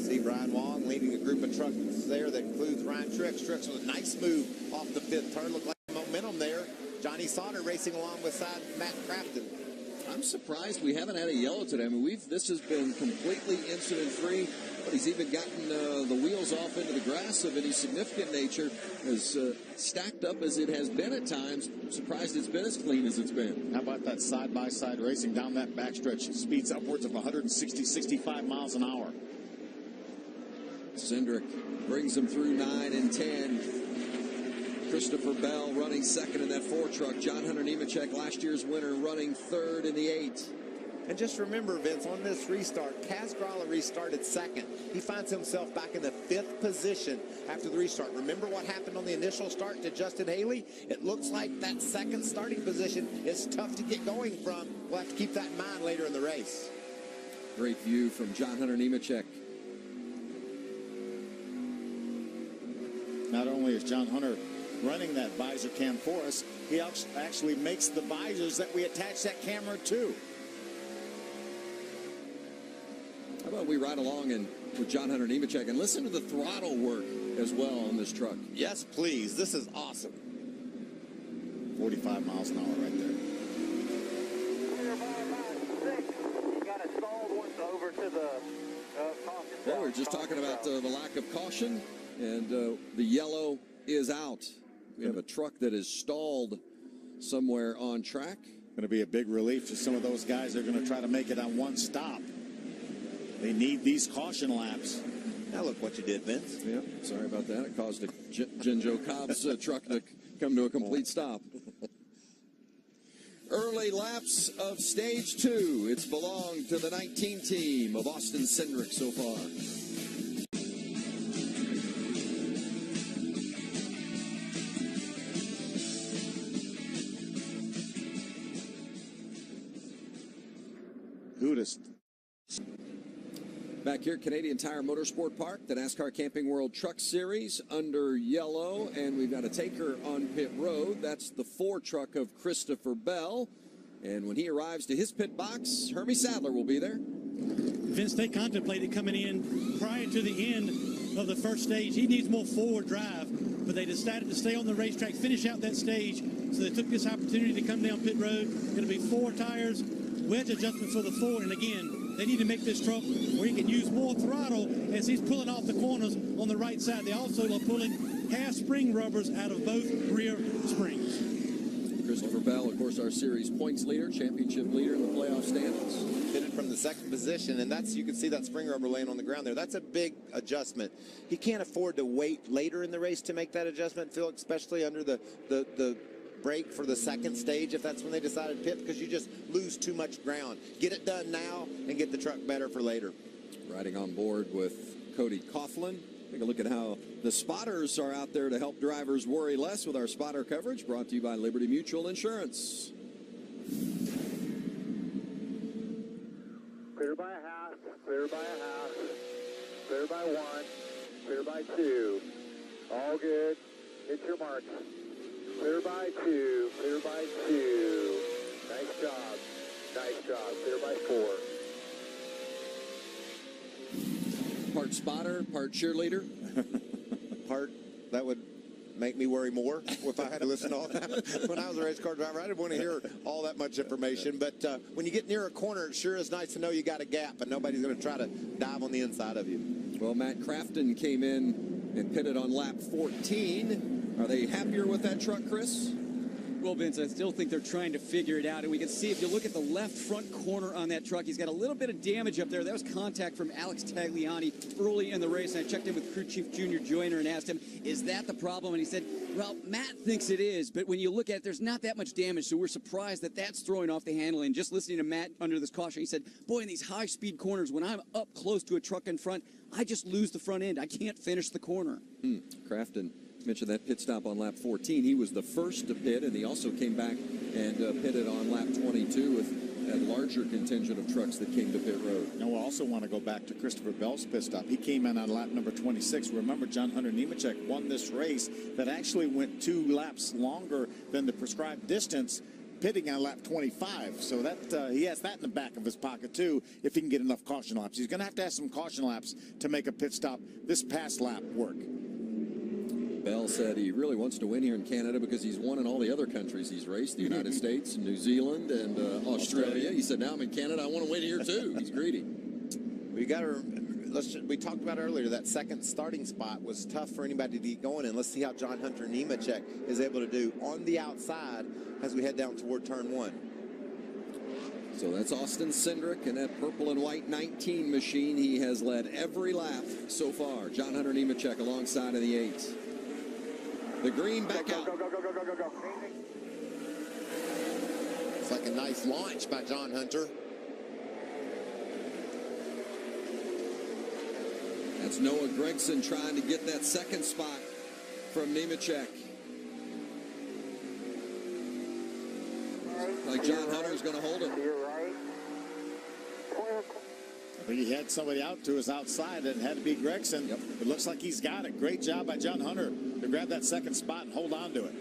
See Brian Wong leading a group of trucks there that includes Ryan Trix. Trix with a nice move off the 5th turn. Looked like momentum there. Johnny Sauter racing along beside Matt Crafton. I'm surprised we haven't had a yellow today. I mean, this has been completely incident-free, but he's even gotten the wheels off into the grass of any significant nature. As stacked up as it has been at times, I'm surprised it's been as clean as it's been. How about that side-by-side racing down that backstretch? Speeds upwards of 160, 65 miles an hour. Cindric brings him through 9 and 10. Christopher Bell running second in that 4 truck. John Hunter Nemechek, last year's winner, running third in the 8. And just remember, Vince, on this restart, Kaz Gralla restarted second. He finds himself back in the 5th position after the restart. Remember what happened on the initial start to Justin Haley? It looks like that second starting position is tough to get going from. We'll have to keep that in mind later in the race. Great view from John Hunter Nemechek. Not only is John Hunter running that visor cam for us, he actually makes the visors that we attach that camera to. How about we ride along with John Hunter Nemechek and listen to the throttle work as well on this truck? Yes, please. This is awesome. 45 miles an hour right there. You got it stalled once over to the caution. Well, we're just talking about the lack of caution, and the yellow is out. We have a truck that is stalled somewhere on track. Going to be a big relief to some of those guys that are going to try to make it on one stop. They need these caution laps. Now look what you did, Vince. Yeah, sorry about that. It caused a Joe Cobb's truck to come to a complete stop. Early laps of stage 2. It's belonged to the 19 team of Austin Cindric so far. Back here, Canadian Tire Motorsport Park, the NASCAR Camping World Truck Series under yellow, and we've got a taker on pit road. That's the 4 truck of Christopher Bell, and when he arrives to his pit box, Hermie Sadler will be there. Vince, they contemplated coming in prior to the end of the first stage. He needs more forward drive, but they decided to stay on the racetrack, finish out that stage, so they took this opportunity to come down pit road. Going to be 4 tires, wedge adjustment for the 4, and again, they need to make this truck where he can use more throttle as he's pulling off the corners on the right side. They also are pulling half spring rubbers out of both rear springs. Christopher Bell, of course, our series points leader, championship leader in the playoff standings. Pitted from the 2nd position, and you can see that spring rubber laying on the ground there. That's a big adjustment. He can't afford to wait later in the race to make that adjustment, Phil, especially under the break for the 2nd stage if that's when they decided to pit, because you just lose too much ground. Get it done now and get the truck better for later. Riding on board with Cody Coughlin. Take a look at how the spotters are out there to help drivers worry less with our spotter coverage, brought to you by Liberty Mutual Insurance. Clear by a half, clear by a half, clear by 1, clear by 2. All good. Hit your mark. Clear by 2, clear by 2. Nice job. Nice job. Clear by 4. part spotter, part cheerleader? That would make me worry more if I had to listen to all that. When I was a race car driver, I didn't want to hear all that much information. But when you get near a corner, it sure is nice to know you got a gap and nobody's going to try to dive on the inside of you. Well, Matt Crafton came in and pitted on lap 14. Are they happier with that truck, Chris? Well, Vince, I still think they're trying to figure it out. And we can see, if you look at the left front corner on that truck, he's got a little bit of damage up there. That was contact from Alex Tagliani early in the race. And I checked in with crew chief Junior Joyner and asked him, is that the problem? And he said, well, Matt thinks it is. But when you look at it, there's not that much damage. So we're surprised that that's throwing off the handle. And just listening to Matt under this caution, he said, boy, in these high-speed corners, when I'm up close to a truck in front, I just lose the front end. I can't finish the corner. Crafton mentioned that pit stop on lap 14. He was the first to pit, and he also came back and pitted on lap 22 with a larger contingent of trucks that came to pit road. Now, we'll also want to go back to Christopher Bell's pit stop. He came in on lap number 26. Remember, John Hunter Nemechek won this race that actually went 2 laps longer than the prescribed distance, pitting on lap 25. So that he has that in the back of his pocket, too, if he can get enough caution laps. He's going to have some caution laps to make a pit stop this past lap work. Bell said he really wants to win here in Canada because he's won in all the other countries he's raced, the United States, New Zealand, and Australia. He said, now I'm in Canada, I want to win here too. He's greedy. We got to, we talked about earlier, that second starting spot was tough for anybody to get going in. Let's see how John Hunter Nemechek is able to do on the outside as we head down toward turn 1. So that's Austin Cindric and that purple and white 19 machine. He has led every lap so far. John Hunter Nemechek alongside of the 8s. The green back out. Go. It's like a nice launch by John Hunter. That's Noah Gregson trying to get that second spot from Nemechek. Like John Hunter's going to hold it. I think he had somebody out to his outside, and it had to be Gregson. Yep. It looks like he's got it. Great job by John Hunter to grab that second spot and hold on to it.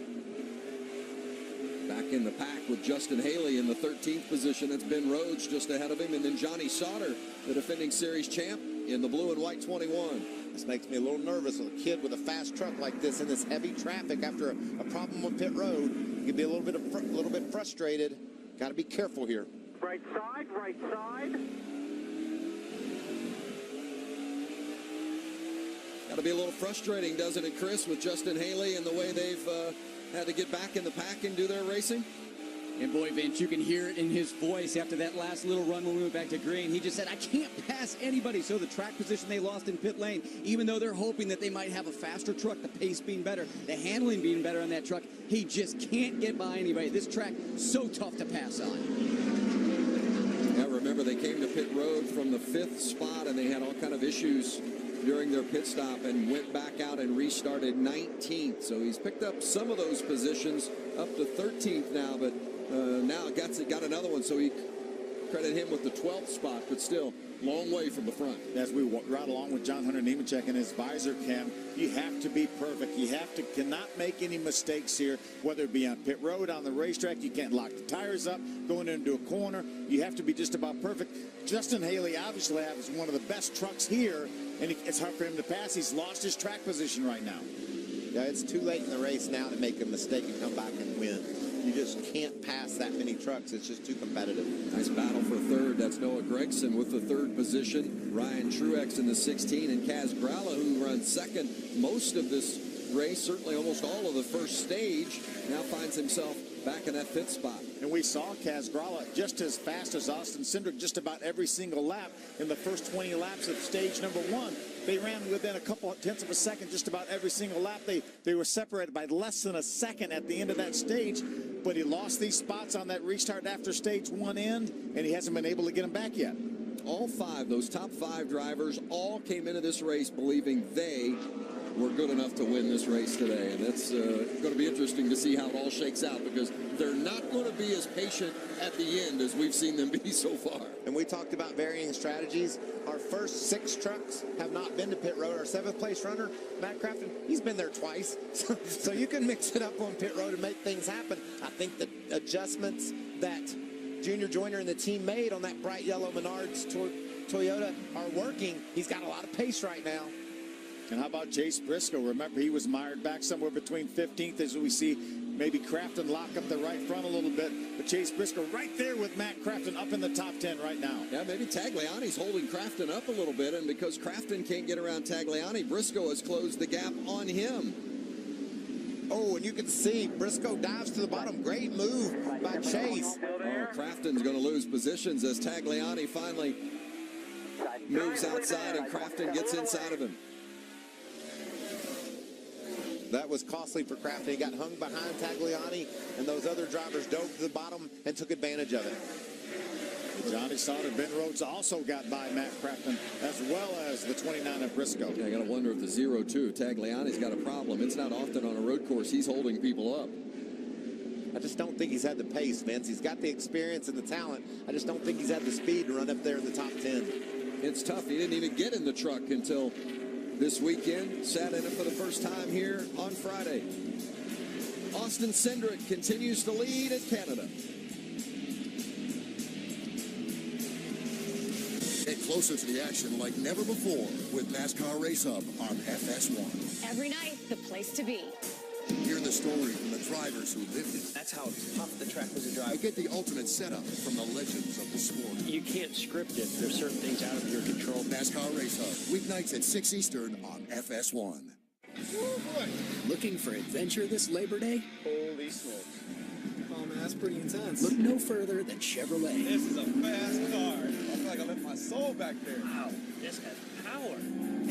Back in the pack with Justin Haley in the 13th position. That's Ben Rhodes just ahead of him. And then Johnny Sauter, the defending series champ, in the blue and white 21. This makes me a little nervous with a kid with a fast truck like this in this heavy traffic after a problem with pit road. You can be a little bit frustrated. Got to be careful here. Right side. Got to be a little frustrating, doesn't it, Chris, with Justin Haley and the way they've had to get back in the pack and do their racing? And boy, Vince, you can hear it in his voice after that last little run when we went back to green. He just said, I can't pass anybody. So the track position they lost in pit lane, even though they're hoping that they might have a faster truck, the pace being better, the handling being better on that truck, he just can't get by anybody. This track, so tough to pass on. Yeah, remember, they came to pit road from the 5th spot, and they had all kind of issues during their pit stop and went back out and restarted 19th. So he's picked up some of those positions up to 13th now, but now got another one. So he credit him with the 12th spot, but still long way from the front. As we ride along with John Hunter Nemechek in his visor cam, you have to be perfect. You cannot make any mistakes here, whether it be on pit road, on the racetrack. You can't lock the tires up going into a corner. You have to be just about perfect. Justin Haley obviously has one of the best trucks here, and it's hard for him to pass. He's lost his track position right now. Yeah, it's too late in the race now to make a mistake and come back and win. You just can't pass that many trucks. It's just too competitive. Nice battle for third. That's Noah Gregson with the 3rd position. Ryan Truex in the 16, and Kaz Gralla, who runs second most of this race, certainly almost all of the first stage, now finds himself back in that 5th spot. And we saw Kaz Gralla just as fast as Austin Cindric just about every single lap in the first 20 laps of stage number 1. They ran within a couple of tenths of a second just about every single lap. They were separated by less than a second at the end of that stage, but he lost these spots on that restart after stage 1 end, and he hasn't been able to get them back yet. All 5, those top 5 drivers, all came into this race believing they were good enough to win this race today. And that's going to be interesting to see how it all shakes out, because they're not going to be as patient at the end as we've seen them be so far. And we talked about varying strategies. Our first 6 trucks have not been to pit road. Our 7th place runner, Matt Crafton, he's been there twice. So you can mix it up on pit road and make things happen. I think the adjustments that Junior Joyner and the team made on that bright yellow Menards toward Toyota are working. He's got a lot of pace right now. And how about Chase Briscoe? Remember, he was mired back somewhere between 15th, as we see maybe Crafton lock up the right front a little bit. But Chase Briscoe right there with Matt Crafton up in the top 10 right now. Yeah, maybe Tagliani's holding Crafton up a little bit, and because Crafton can't get around Tagliani, Briscoe has closed the gap on him. Oh, and you can see Briscoe dives to the bottom. Great move by Chase. Oh, Crafton's going to lose positions as Tagliani finally moves outside and Crafton gets inside of him. That was costly for Crafton. He got hung behind Tagliani, and those other drivers dove to the bottom and took advantage of it. Johnny Sauter, Ben Rhodes also got by Matt Crafton, as well as the 29 of Briscoe. Yeah, I got to wonder if the 0-2, Tagliani's got a problem. It's not often on a road course he's holding people up. I just don't think he's had the pace, Vince. He's got the experience and the talent. I just don't think he's had the speed to run up there in the top 10. It's tough. He didn't even get in the truck until this weekend. Sat in it for the first time here on Friday. Austin Cindric continues to lead at Canada. Get closer to the action like never before with NASCAR Race Hub on FS1. Every night, the place to be. Hear the story from the drivers who lived it. That's how tough the track was to drive. And get the ultimate setup from the legends of the sport. You can't script it. There's certain things out of your control. NASCAR Race Hub, weeknights at 6 Eastern on FS1. Oh boy. Looking for adventure this Labor Day? Holy smokes. Oh man, that's pretty intense. Look no further than Chevrolet. This is a fast car. I feel like I left my soul back there. Wow, this has power.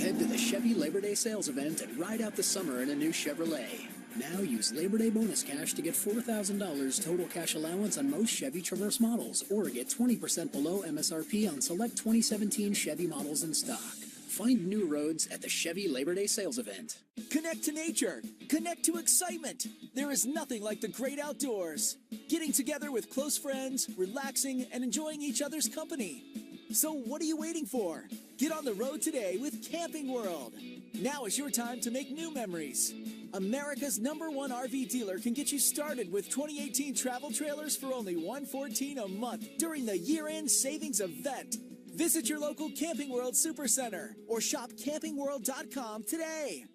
Head to the Chevy Labor Day sales event and ride out the summer in a new Chevrolet. Now use Labor Day bonus cash to get $4,000 total cash allowance on most Chevy Traverse models, or get 20% below MSRP on select 2017 Chevy models in stock. Find new roads at the Chevy Labor Day sales event. Connect to nature. Connect to excitement. There is nothing like the great outdoors. Getting together with close friends, relaxing, and enjoying each other's company. So what are you waiting for? Get on the road today with Camping World. Now is your time to make new memories. America's #1 RV dealer can get you started with 2018 travel trailers for only $114 a month during the year-end savings event. Visit your local Camping World Supercenter or shop campingworld.com today.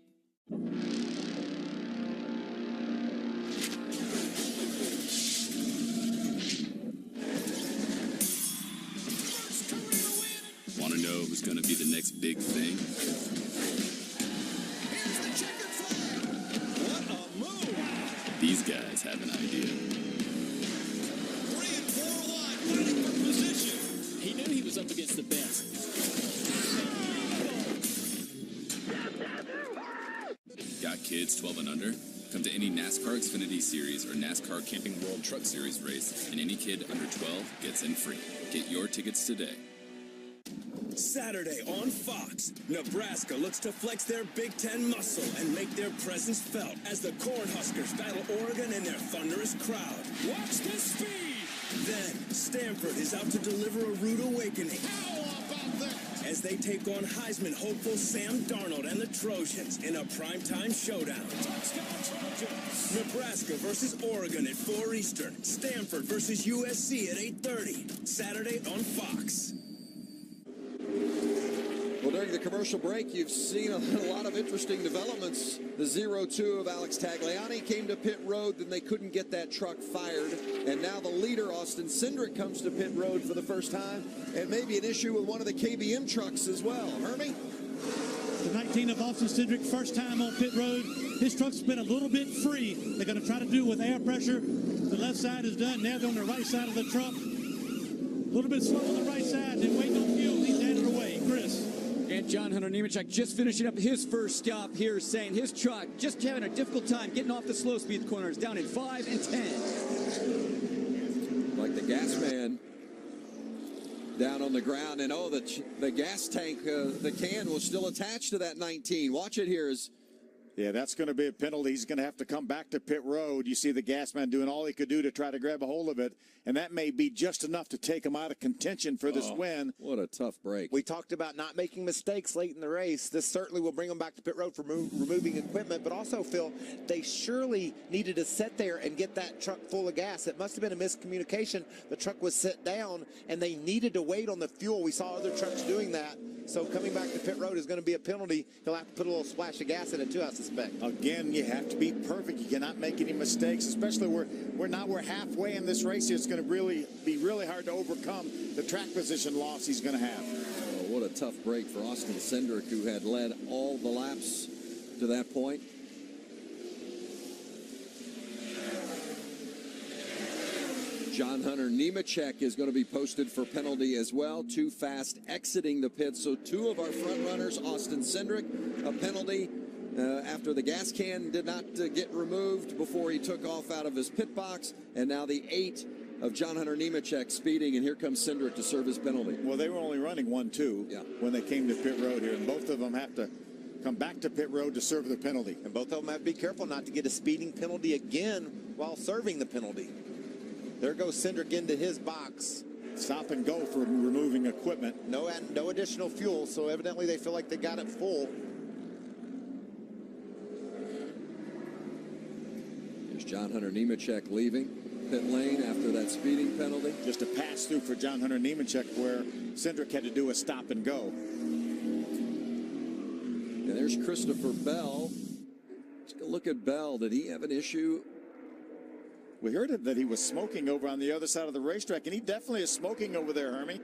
Want to know who's going to be the next big thing? These guys have an idea. 3 and 4 wide, fighting for position. He knew he was up against the best. Got kids 12 and under? Come to any NASCAR Xfinity Series or NASCAR Camping World Truck Series race, and any kid under 12 gets in free. Get your tickets today. Saturday on Fox, Nebraska looks to flex their Big Ten muscle and make their presence felt as the Cornhuskers battle Oregon in their thunderous crowd. Watch the speed! Then, Stanford is out to deliver a rude awakening. How about that? As they take on Heisman hopeful Sam Darnold and the Trojans in a primetime showdown. Touchdown Trojans! Nebraska versus Oregon at 4 Eastern. Stanford versus USC at 8:30. Saturday on Fox. Well, during the commercial break, you've seen a lot of interesting developments. The 0-2 of Alex Tagliani came to pit road, then they couldn't get that truck fired. And now the leader, Austin Cindric, comes to pit road for the first time. And maybe an issue with one of the KBM trucks as well. Hermie? The 19 of Austin Cindric, first time on pit road. His truck's been a little bit free. They're going to try to do it with air pressure. The left side is done. Now they're on the right side of the truck. A little bit slow on the right side, then waiting on fuel. He's headed away. Chris. And John Hunter Nemechek just finishing up his first stop here, saying his truck just having a difficult time getting off the slow speed corners, down in 5 and 10. Like the gas man down on the ground, and the gas tank, the can was still attached to that 19. Watch it here as Yeah, that's going to be a penalty. He's going to have to come back to pit road. You see the gas man doing all he could do to try to grab a hold of it, and that may be just enough to take him out of contention for this win. What a tough break. We talked about not making mistakes late in the race. This certainly will bring them back to pit road for removing equipment, but also, Phil, they surely needed to sit there and get that truck full of gas. It must have been a miscommunication. The truck was set down, and they needed to wait on the fuel. We saw other trucks doing that. So coming back to pit road is going to be a penalty. He'll have to put a little splash of gas in it too, I suspect. Again, you have to be perfect. You cannot make any mistakes, especially we're halfway in this race here. It's going to be really hard to overcome the track position loss he's going to have. Oh, what a tough break for Austin Cindric, who had led all the laps to that point. John Hunter Nemechek is going to be posted for penalty as well. Too fast exiting the pit. So two of our front runners, Austin Cindric, a penalty after the gas can did not get removed before he took off out of his pit box. And now the 8 of John Hunter Nemechek speeding, and here comes Cindric to serve his penalty. Well, they were only running 1-2 when they came to pit road here, and both of them have to come back to pit road to serve the penalty. And both of them have to be careful not to get a speeding penalty again while serving the penalty. There goes Cindric into his box. Stop and go for removing equipment. No additional fuel, so evidently they feel like they got it full. Here's John Hunter Nemechek leaving pit lane after that speeding penalty. Just a pass through for John Hunter Nemechek where Cindric had to do a stop and go. And there's Christopher Bell. Take a look at Bell. Did he have an issue? We heard that he was smoking over on the other side of the racetrack, and he definitely is smoking over there, Hermie.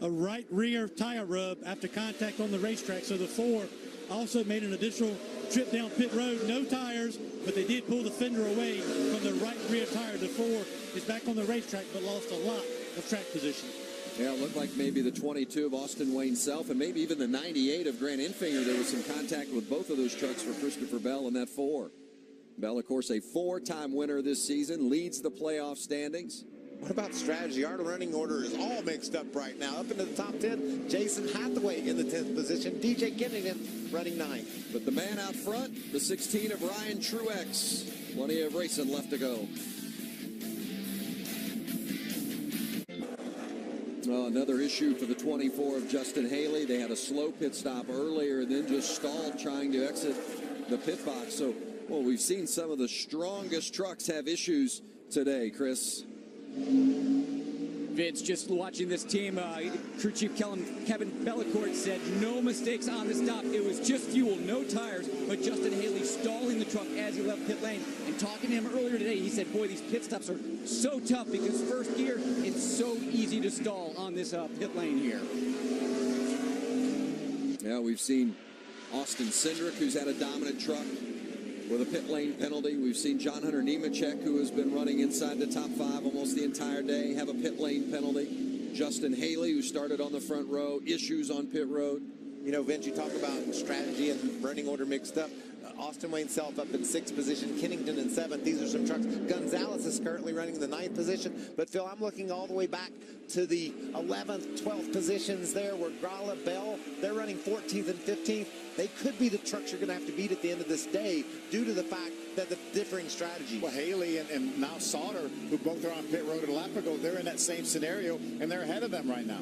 A right rear tire rub after contact on the racetrack. So the 4 also made an additional trip down pit road. No tires, but they did pull the fender away from the right rear tire. The 4 is back on the racetrack, but lost a lot of track position. Yeah, it looked like maybe the 22 of Austin Wayne Self and maybe even the 98 of Grant Enfinger. There was some contact with both of those trucks for Christopher Bell in that 4. Bell, of course, a 4-time winner this season, leads the playoff standings. What about strategy? Our running order is all mixed up right now. Up into the top 10, Jason Hathaway in the 10th position. DJ Kennington running 9th. But the man out front, the 16 of Ryan Truex. Plenty of racing left to go. Well, another issue for the 24 of Justin Haley. They had a slow pit stop earlier and then just stalled trying to exit the pit box. So, well, we've seen some of the strongest trucks have issues today, Chris. Vince, just watching this team, crew chief Kevin Bellicourt said no mistakes on the stop. It was just fuel, no tires, but Justin Haley stalling the truck as he left pit lane. And talking to him earlier today, he said, boy, these pit stops are so tough because first gear, it's so easy to stall on this pit lane here. Yeah, we've seen Austin Cindric, who's had a dominant truck, with a pit lane penalty. We've seen John Hunter Nemechek, who has been running inside the top 5 almost the entire day, have a pit lane penalty. Justin Haley, who started on the front row, issues on pit road. You know, Vince, you talk about strategy and running order mixed up. Austin Wayne Self up in 6th position, Kennington in 7th. These are some trucks. Gonzalez is currently running in the 9th position. But, Phil, I'm looking all the way back to the 11th, 12th positions there where Gralla, Bell, they're running 14th and 15th. They could be the trucks you're going to have to beat at the end of this day due to the fact that the differing strategy. Well, Haley and now Sauter, who both are on pit road a lap ago, they're in that same scenario, and they're ahead of them right now.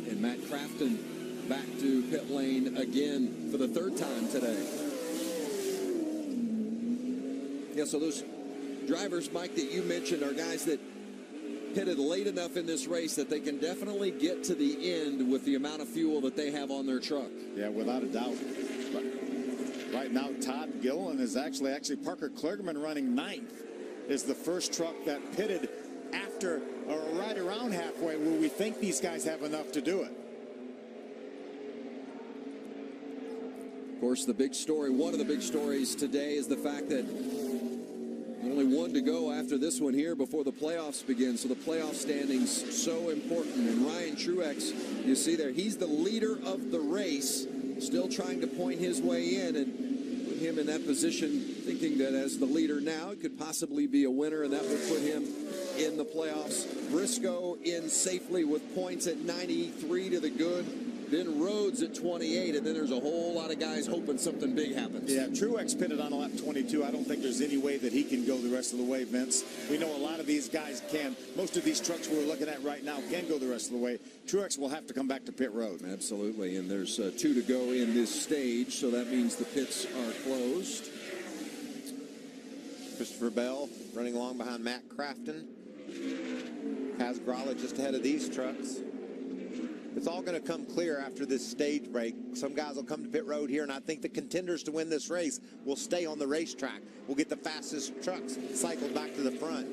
And Matt Crafton back to pit lane again for the 3rd time today. Yeah, so those drivers, Mike, that you mentioned are guys that pitted late enough in this race that they can definitely get to the end with the amount of fuel that they have on their truck. Yeah, without a doubt. But right now, Todd Gilliland is actually Parker Kligerman running 9th, is the first truck that pitted after or right around halfway where we think these guys have enough to do it. Of course, the big story, one of the big stories today is the fact that only 1 to go after this one here before the playoffs begin. So the playoff standings so important. And Ryan Truex, you see there, he's the leader of the race, still trying to point his way in and put him in that position, thinking that as the leader now, it could possibly be a winner, and that would put him in the playoffs. Briscoe in safely with points at 93 to the good. Ben Rhodes at 28, and then there's a whole lot of guys hoping something big happens. Yeah, Truex pitted on lap 22. I don't think there's any way that he can go the rest of the way, Vince. We know a lot of these guys can. Most of these trucks we're looking at right now can go the rest of the way. Truex will have to come back to pit road. Absolutely, and there's 2 to go in this stage, so that means the pits are closed. Christopher Bell running along behind Matt Crafton. Kaz Grala just ahead of these trucks. It's all going to come clear after this stage break. Some guys will come to pit road here, and I think the contenders to win this race will stay on the racetrack. We'll get the fastest trucks cycled back to the front.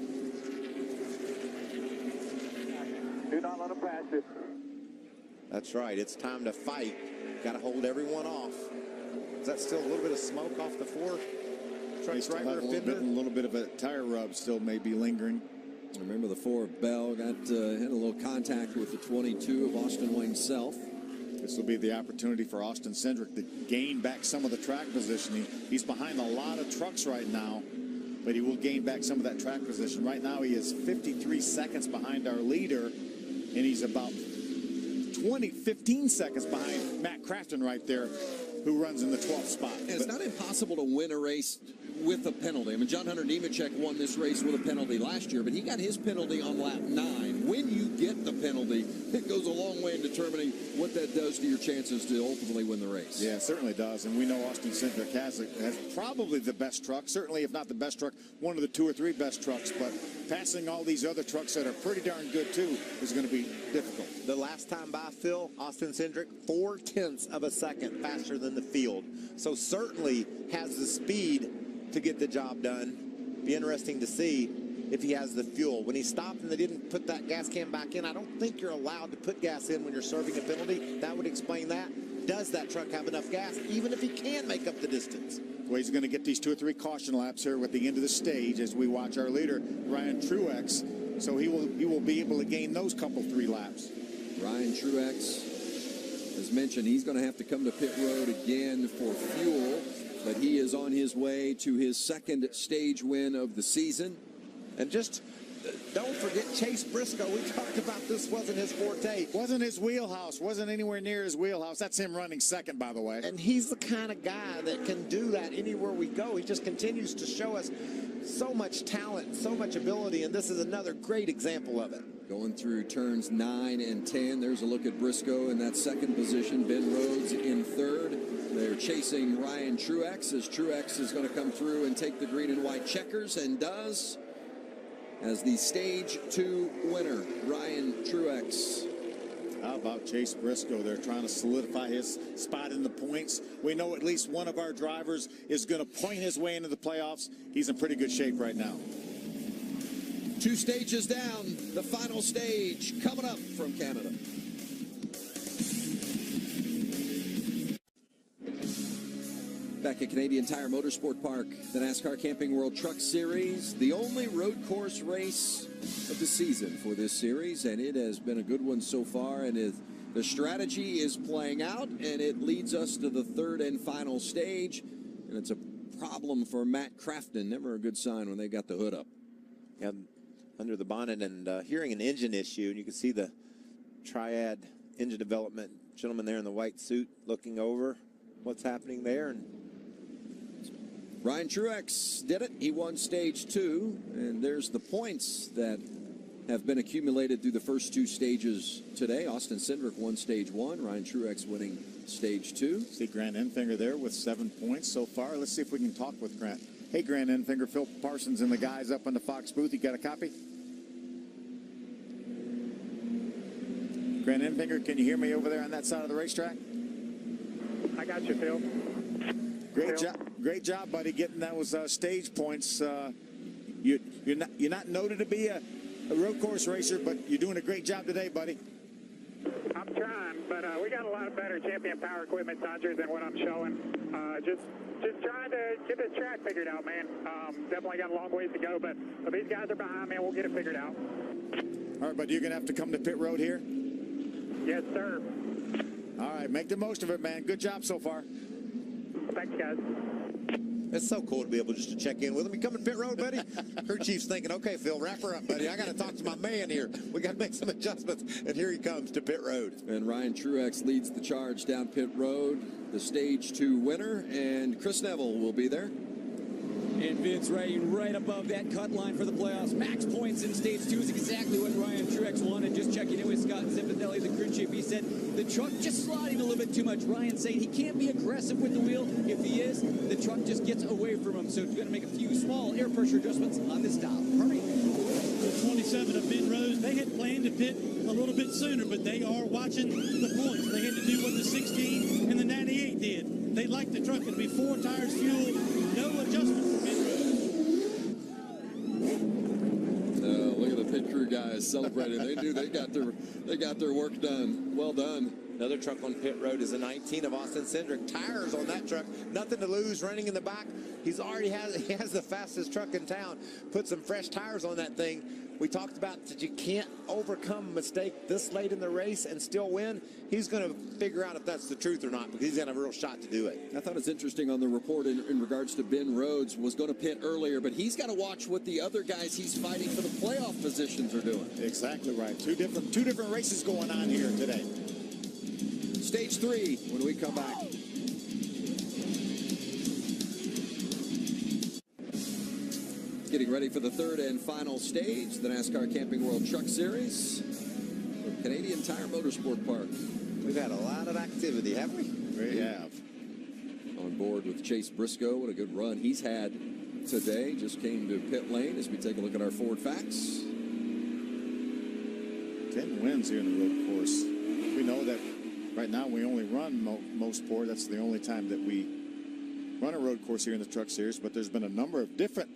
Do not let them pass you. That's right. It's time to fight. Got to hold everyone off. Is that still a little bit of smoke off the 4 trucks right rear fender? A little bit of a tire rub still may be lingering. Remember the 4 Bell got had a little contact with the 22 of Austin Wayne Self. This will be the opportunity for Austin Cindric to gain back some of the track positioning. He's behind a lot of trucks right now, but he will gain back some of that track position. Right now he is 53 seconds behind our leader, and he's about 15 seconds behind Matt Crafton right there, who runs in the 12th spot. And it's not impossible to win a race with a penalty. I mean, John Hunter Nemechek won this race with a penalty last year, but he got his penalty on lap 9. When you get the penalty, it goes a long way in determining what that does to your chances to ultimately win the race. Yeah, it certainly does. And we know Austin Cindric has probably the best truck, certainly if not the best truck, one of the 2 or 3 best trucks, but passing all these other trucks that are pretty darn good too is going to be difficult. The last time by Phil, Austin Cindric, 0.4 of a second faster than the field. So certainly has the speed to get the job done. Be interesting to see if he has the fuel. When he stopped and they didn't put that gas can back in, I don't think you're allowed to put gas in when you're serving a penalty. That would explain that. Does that truck have enough gas, even if he can make up the distance? Well, he's going to get these 2 or 3 caution laps here at the end of the stage as we watch our leader, Ryan Truex. So he will be able to gain those couple 3 laps. Ryan Truex, as mentioned, he's going to have to come to pit road again for fuel, but he is on his way to his 2nd stage win of the season. And just don't forget Chase Briscoe. We talked about this wasn't his forte. Wasn't his wheelhouse. Wasn't anywhere near his wheelhouse. That's him running 2nd, by the way. And he's the kind of guy that can do that anywhere we go. He just continues to show us so much talent, so much ability, and this is another great example of it. Going through turns 9 and 10. There's a look at Briscoe in that 2nd position. Ben Rhodes in 3rd. They're chasing Ryan Truex as Truex is going to come through and take the green and white checkers, and does, as the stage 2 winner, Ryan Truex. How about Chase Briscoe? They're trying to solidify his spot in the points. We know at least one of our drivers is going to point his way into the playoffs. He's in pretty good shape right now. 2 stages down, the final stage coming up from Canada. Back at Canadian Tire Motorsport Park, the NASCAR Camping World Truck Series, the only road course race of the season for this series, and it has been a good one so far, and the strategy is playing out, and it leads us to the 3rd and final stage, and it's a problem for Matt Crafton. Never a good sign when they got the hood up. Yeah, under the bonnet and hearing an engine issue, and you can see the Triad engine development gentleman there in the white suit looking over what's happening there. And Ryan Truex did it. He won stage 2, and there's the points that have been accumulated through the first 2 stages today. Austin Cindric won stage 1. Ryan Truex winning stage 2. See Grant Enfinger there with 7 points so far. Let's see if we can talk with Grant. Hey, Grant Enfinger, Phil Parsons and the guys up in the Fox booth. You got a copy? Grant Enfinger, can you hear me over there on that side of the racetrack? I got you, Phil. Great job, buddy, getting those stage points. You're not noted to be a road course racer, but you're doing a great job today, buddy. I'm trying, but we got a lot of better champion power equipment, Sanjay, than what I'm showing. Just trying to get this track figured out, man. Definitely got a long ways to go, but these guys are behind me, and we'll get it figured out. All right, but you're going to have to come to pit road here? Yes, sir. All right, make the most of it, man. Good job so far. Thanks, guys. It's so cool to be able just to check in with him. You coming pit road, buddy? Crew chief's thinking, okay, Phil, wrap her up, buddy. I got to talk to my man here. We got to make some adjustments. And here he comes to pit road. And Ryan Truex leads the charge down pit road, the stage 2 winner, and Chris Neville will be there. And Vince riding right above that cut line for the playoffs. Max points in stage 2 is exactly what Ryan Truex wanted. Just checking in with Scott Zimbatelli, the crew chief. He said the truck just sliding a little bit too much. Ryan saying he can't be aggressive with the wheel. If he is, the truck just gets away from him. So he's going to make a few small air pressure adjustments on this dial. Hurry. The 27 of Ben Rose, they had planned to pit a little bit sooner, but they are watching the points. They had to do what the 16 and the 98 did. They liked the truck. It'll be 4 tires, fuel, no adjustment for Ben Rose. Look at the pit crew guys celebrating. They knew they got their work done. Well done. Another truck on pit road is a 19 of Austin Cindric. Tires on that truck, nothing to lose, running in the back. He has the fastest truck in town. Put some fresh tires on that thing. We talked about that you can't overcome a mistake this late in the race and still win. He's going to figure out if that's the truth or not, because he's got a real shot to do it. I thought it's interesting on the report in regards to Ben Rhodes was going to pit earlier, but he's got to watch what the other guys he's fighting for the playoff positions are doing. Exactly right. Two different races going on here today. Stage 3 when we come back. Getting ready for the third and final stage, the NASCAR Camping World Truck Series from Canadian Tire Motorsport Park. We've had a lot of activity, haven't we? We have. On board with Chase Briscoe. What a good run he's had today. Just came to pit lane as we take a look at our Ford facts. 10 wins here in the road course. We know that right now we only run Mosport. That's the only time that we run a road course here in the Truck Series, but there's been a number of different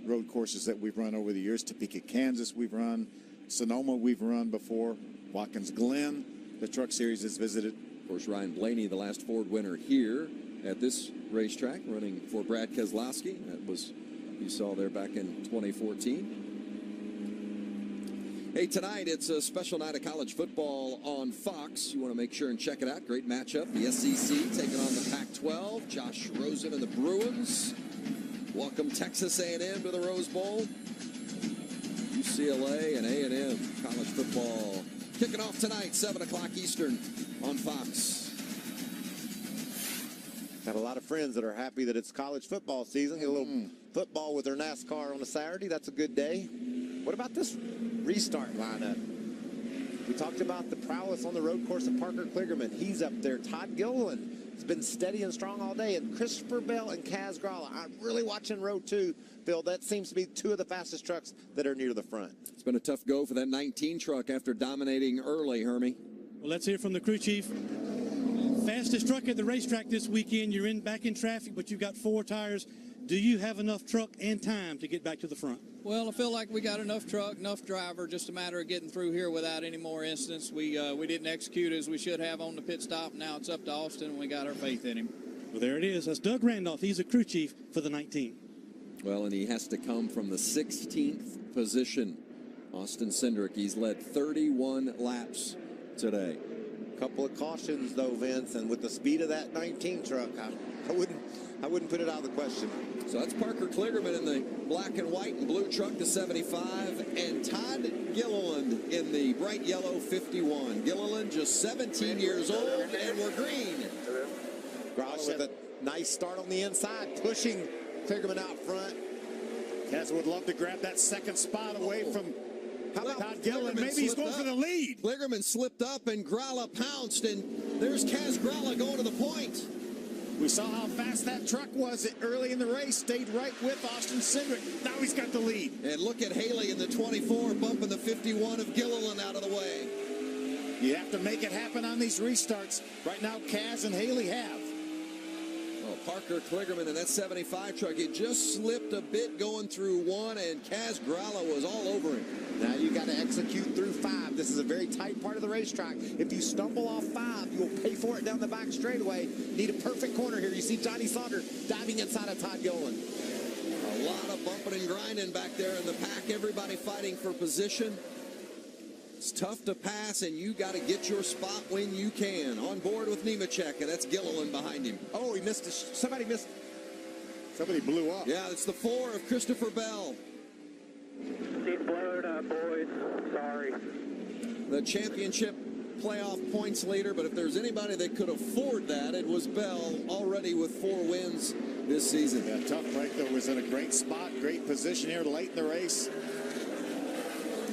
road courses that we've run over the years. Topeka, Kansas we've run. Sonoma we've run before. Watkins Glen, the Truck Series has visited. Of course, Ryan Blaney, the last Ford winner here at this racetrack, running for Brad Keselowski. That was, you saw there back in 2014. Hey, tonight it's a special night of college football on Fox. You want to make sure and check it out. Great matchup. The SEC taking on the Pac-12. Josh Rosen and the Bruins. Welcome Texas A&M to the Rose Bowl. UCLA and A&M college football kicking off tonight, 7 o'clock Eastern on Fox. Got a lot of friends that are happy that it's college football season. Get a little football with their NASCAR on a Saturday. That's a good day. What about this restart lineup? We talked about the prowess on the road course of Parker Kligerman. He's up there. Todd Gilliland has been steady and strong all day. And Christopher Bell and Kaz Gralla. I'm really watching Road 2, Phil. That seems to be 2 of the fastest trucks that are near the front. It's been a tough go for that 19 truck after dominating early, Hermie. Well, let's hear from the crew chief. Fastest truck at the racetrack this weekend. You're back in traffic, but you've got 4 tires. Do you have enough truck and time to get back to the front? Well, I feel like we got enough truck, enough driver, just a matter of getting through here without any more incidents. We didn't execute as we should have on the pit stop. Now it's up to Austin, and we got our faith in him. Well, there it is. That's Doug Randolph. He's a crew chief for the 19. Well, and he has to come from the 16th position. Austin Cindric, he's led 31 laps today. Couple of cautions, though, Vince, and with the speed of that 19 truck, I wouldn't put it out of the question. So that's Parker Kligerman in the black and white and blue truck, the 75, and Todd Gilliland in the bright yellow 51. Gilliland just 17 years old, and we're green. Gralla with a nice start on the inside, pushing Kligerman out front. Kaz would love to grab that second spot away from Todd Gilliland. Maybe he's going for the lead. Kligerman slipped up, and Gralla pounced, and there's Kaz Gralla going to the point. We saw how fast that truck was early in the race. Stayed right with Austin Cindric. Now he's got the lead. And look at Haley in the 24 bumping the 51 of Gilliland out of the way. You have to make it happen on these restarts. Right now, Kaz and Haley have. Oh, Parker Kligerman in that 75 truck. It just slipped a bit going through 1, and Kaz Gralla was all over him. Now you got to execute through 5. This is a very tight part of the racetrack. If you stumble off 5, you will pay for it down the back straightaway. Need a perfect corner here. You see Johnny Sauter diving inside of Todd Gilliland. A lot of bumping and grinding back there in the pack. Everybody fighting for position. It's tough to pass, and you got to get your spot when you can. On board with Nemechek, and that's Gilliland behind him. Oh, he missed. Somebody missed. Somebody blew up. Yeah, it's the 4 of Christopher Bell. He's blown up, boys. Sorry. The championship playoff points leader, but if there's anybody that could afford that, it was Bell, already with 4 wins this season. Yeah, tough break, though. Was in a great spot, great position here late in the race.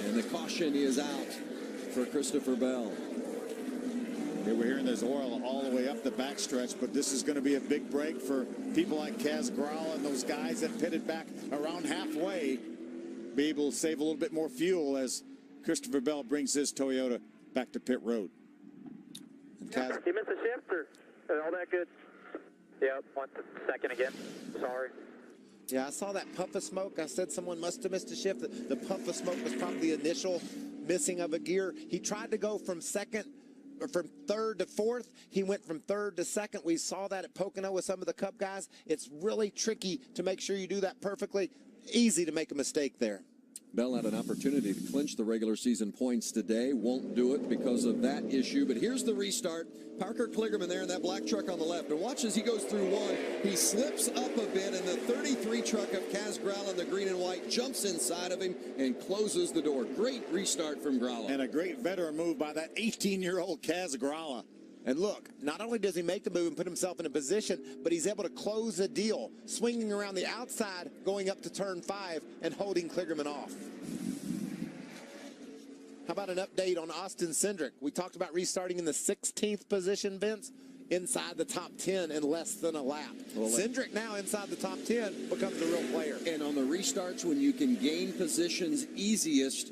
And the caution is out for Christopher Bell. Yeah, we're hearing there's oil all the way up the backstretch, but this is going to be a big break for people like Kaz Grala and those guys that pitted back around halfway. Be able to save a little bit more fuel as Christopher Bell brings his Toyota back to pit road. And Kaz, You missed a shift or all that good? Yeah, 1 second again. Sorry. Yeah, I saw that puff of smoke. I said someone must have missed a shift. The puff of smoke was probably the initial missing of a gear. He tried to go from third to fourth. He went from third to second. We saw that at Pocono with some of the Cup guys. It's really tricky to make sure you do that perfectly. Easy to make a mistake there. Bell had an opportunity to clinch the regular season points today. Won't do it because of that issue. But here's the restart. Parker Kligerman there in that black truck on the left. And watch as he goes through one. He slips up a bit, and the 33 truck of Kaz Grala in the green and white jumps inside of him and closes the door. Great restart from Grala. and a great veteran move by that 18-year-old Kaz Grala. And look, not only does he make the move and put himself in a position, but he's able to close the deal, swinging around the outside, going up to turn 5 and holding Kligerman off. How about an update on Austin Cindric? We talked about restarting in the 16th position, Vince, inside the top 10 in less than a lap. Well, Cindric now inside the top 10 becomes a real player. And on the restarts, when you can gain positions easiest,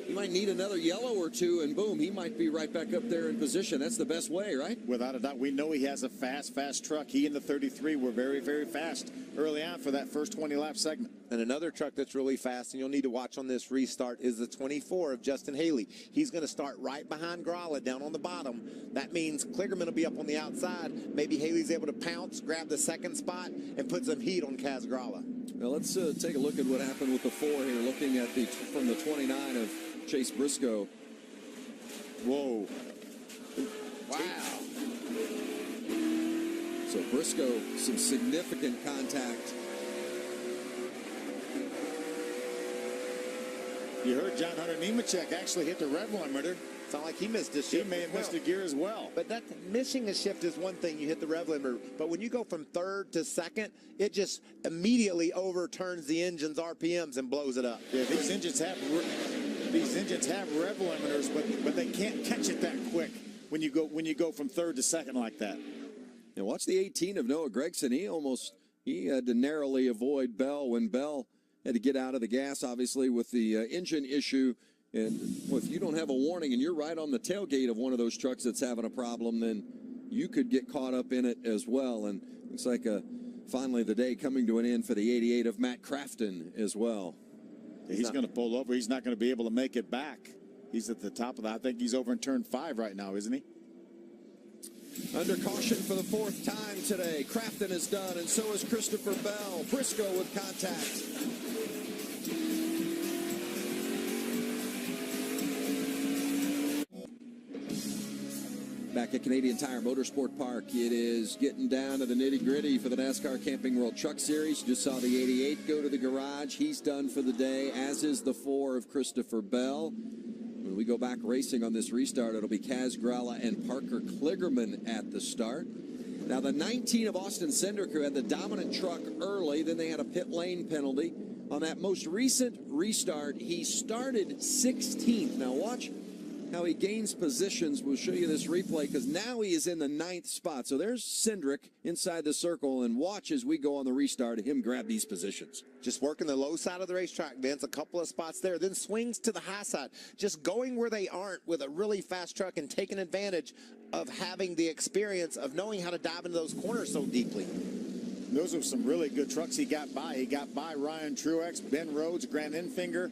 you might need another yellow or two, and boom, he might be right back up there in position. That's the best way, right? Without a doubt, we know he has a fast truck. He and the 33 were very, very fast early on for that first 20-lap segment. And another truck that's really fast, and you'll need to watch on this restart, is the 24 of Justin Haley. He's going to start right behind Grala down on the bottom. That means Kligerman will be up on the outside. Maybe Haley's able to pounce, grab the second spot, and put some heat on Kaz Grala. Well, let's take a look at what happened with the 4 here, looking at from the 29 of Chase Briscoe. Whoa. Wow. So Briscoe, some significant contact. You heard John Hunter Nemechek actually hit the rev limiter. It's not like he missed a shift. He may have missed a gear as well. But that missing a shift is one thing. You hit the rev limiter. But when you go from third to second, it just immediately overturns the engine's RPMs and blows it up. Yeah, these engines have rev limiters, but they can't catch it that quick when you go from third to second like that. And watch the 18 of Noah Gregson. He had to narrowly avoid Bell when Bell had to get out of the gas, obviously, with the engine issue. And well, if you don't have a warning and you're right on the tailgate of one of those trucks that's having a problem, then you could get caught up in it as well. And looks like finally the day coming to an end for the 88 of Matt Crafton as well. He's going to pull over. He's not going to be able to make it back. He's at the top of that. I think he's over in turn 5 right now, isn't he? Under caution for the 4th time today. Crafton is done, and so is Christopher Bell. Briscoe with contact. Back at Canadian Tire Motorsport Park, it is getting down to the nitty-gritty for the NASCAR Camping World Truck Series. You just saw the 88 go to the garage. He's done for the day, as is the 4 of Christopher Bell. When we go back racing on this restart, it'll be Kaz Grala and Parker Kligerman at the start. Now, the 19 of Austin Cindric, who had the dominant truck early, then they had a pit lane penalty. On that most recent restart, he started 16th. Now, watch how he gains positions. We'll show you this replay because now he is in the 9th spot. So there's Cindric inside the circle, and watch as we go on the restart him grab these positions. Just working the low side of the racetrack, Vince, a couple of spots there, then swings to the high side. Just going where they aren't with a really fast truck and taking advantage of having the experience of knowing how to dive into those corners so deeply. Those are some really good trucks he got by. He got by Ryan Truex, Ben Rhodes, Grant Enfinger,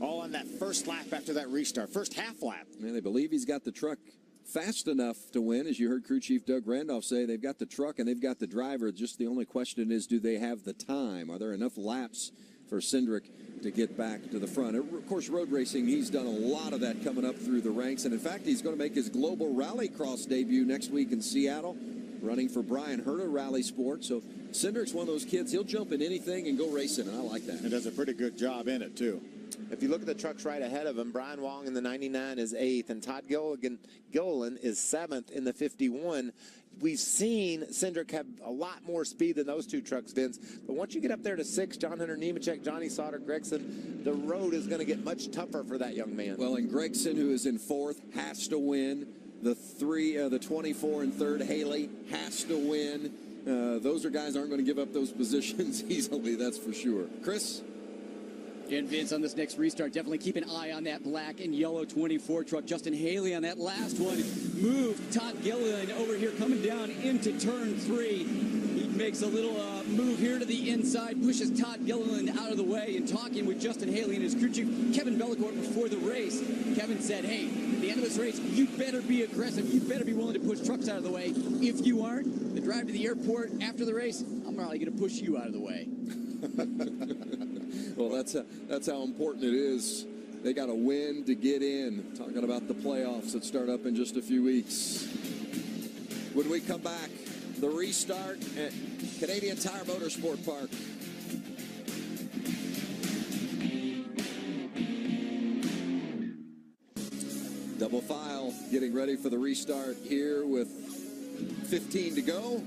all on that first lap after that restart, first half lap. And they believe he's got the truck fast enough to win. As you heard crew chief Doug Randolph say, they've got the truck and they've got the driver. Just the only question is, do they have the time? Are there enough laps for Cindric to get back to the front? Of course, road racing, he's done a lot of that coming up through the ranks. And in fact, he's going to make his global rallycross debut next week in Seattle. running for Brian Herta Rally Sport. So Cindric's one of those kids, he'll jump in anything and go racing, and I like that. And does a pretty good job in it, too. If you look at the trucks right ahead of him, Brian Wong in the 99 is 8th, and Todd Gilliland is 7th in the 51. We've seen Cindric have a lot more speed than those two trucks, Vince. But once you get up there to 6, John Hunter Nemechek, Johnny Sauter, Gregson, the road is going to get much tougher for that young man. Well, and Gregson, who is in 4th, has to win. The 24 and 3rd, Haley, has to win. Those are guys aren't going to give up those positions easily, that's for sure. Chris? And Vince, on this next restart, definitely keep an eye on that black and yellow 24 truck. Justin Haley on that last one moved Todd Gilliland over here, coming down into turn 3. He makes a little move here to the inside, pushes Todd Gilliland out of the way, and talking with Justin Haley and his crew chief, Kevin Bellecourt, before the race. Kevin said, hey, at the end of this race, you better be aggressive. You better be willing to push trucks out of the way. If you aren't, the drive to the airport after the race, I'm probably going to push you out of the way. Well, that's how important it is. They got to win to get in. Talking about the playoffs that start up in just a few weeks. When we come back, the restart at Canadian Tire Motorsport Park. Double file getting ready for the restart here with 15 to go.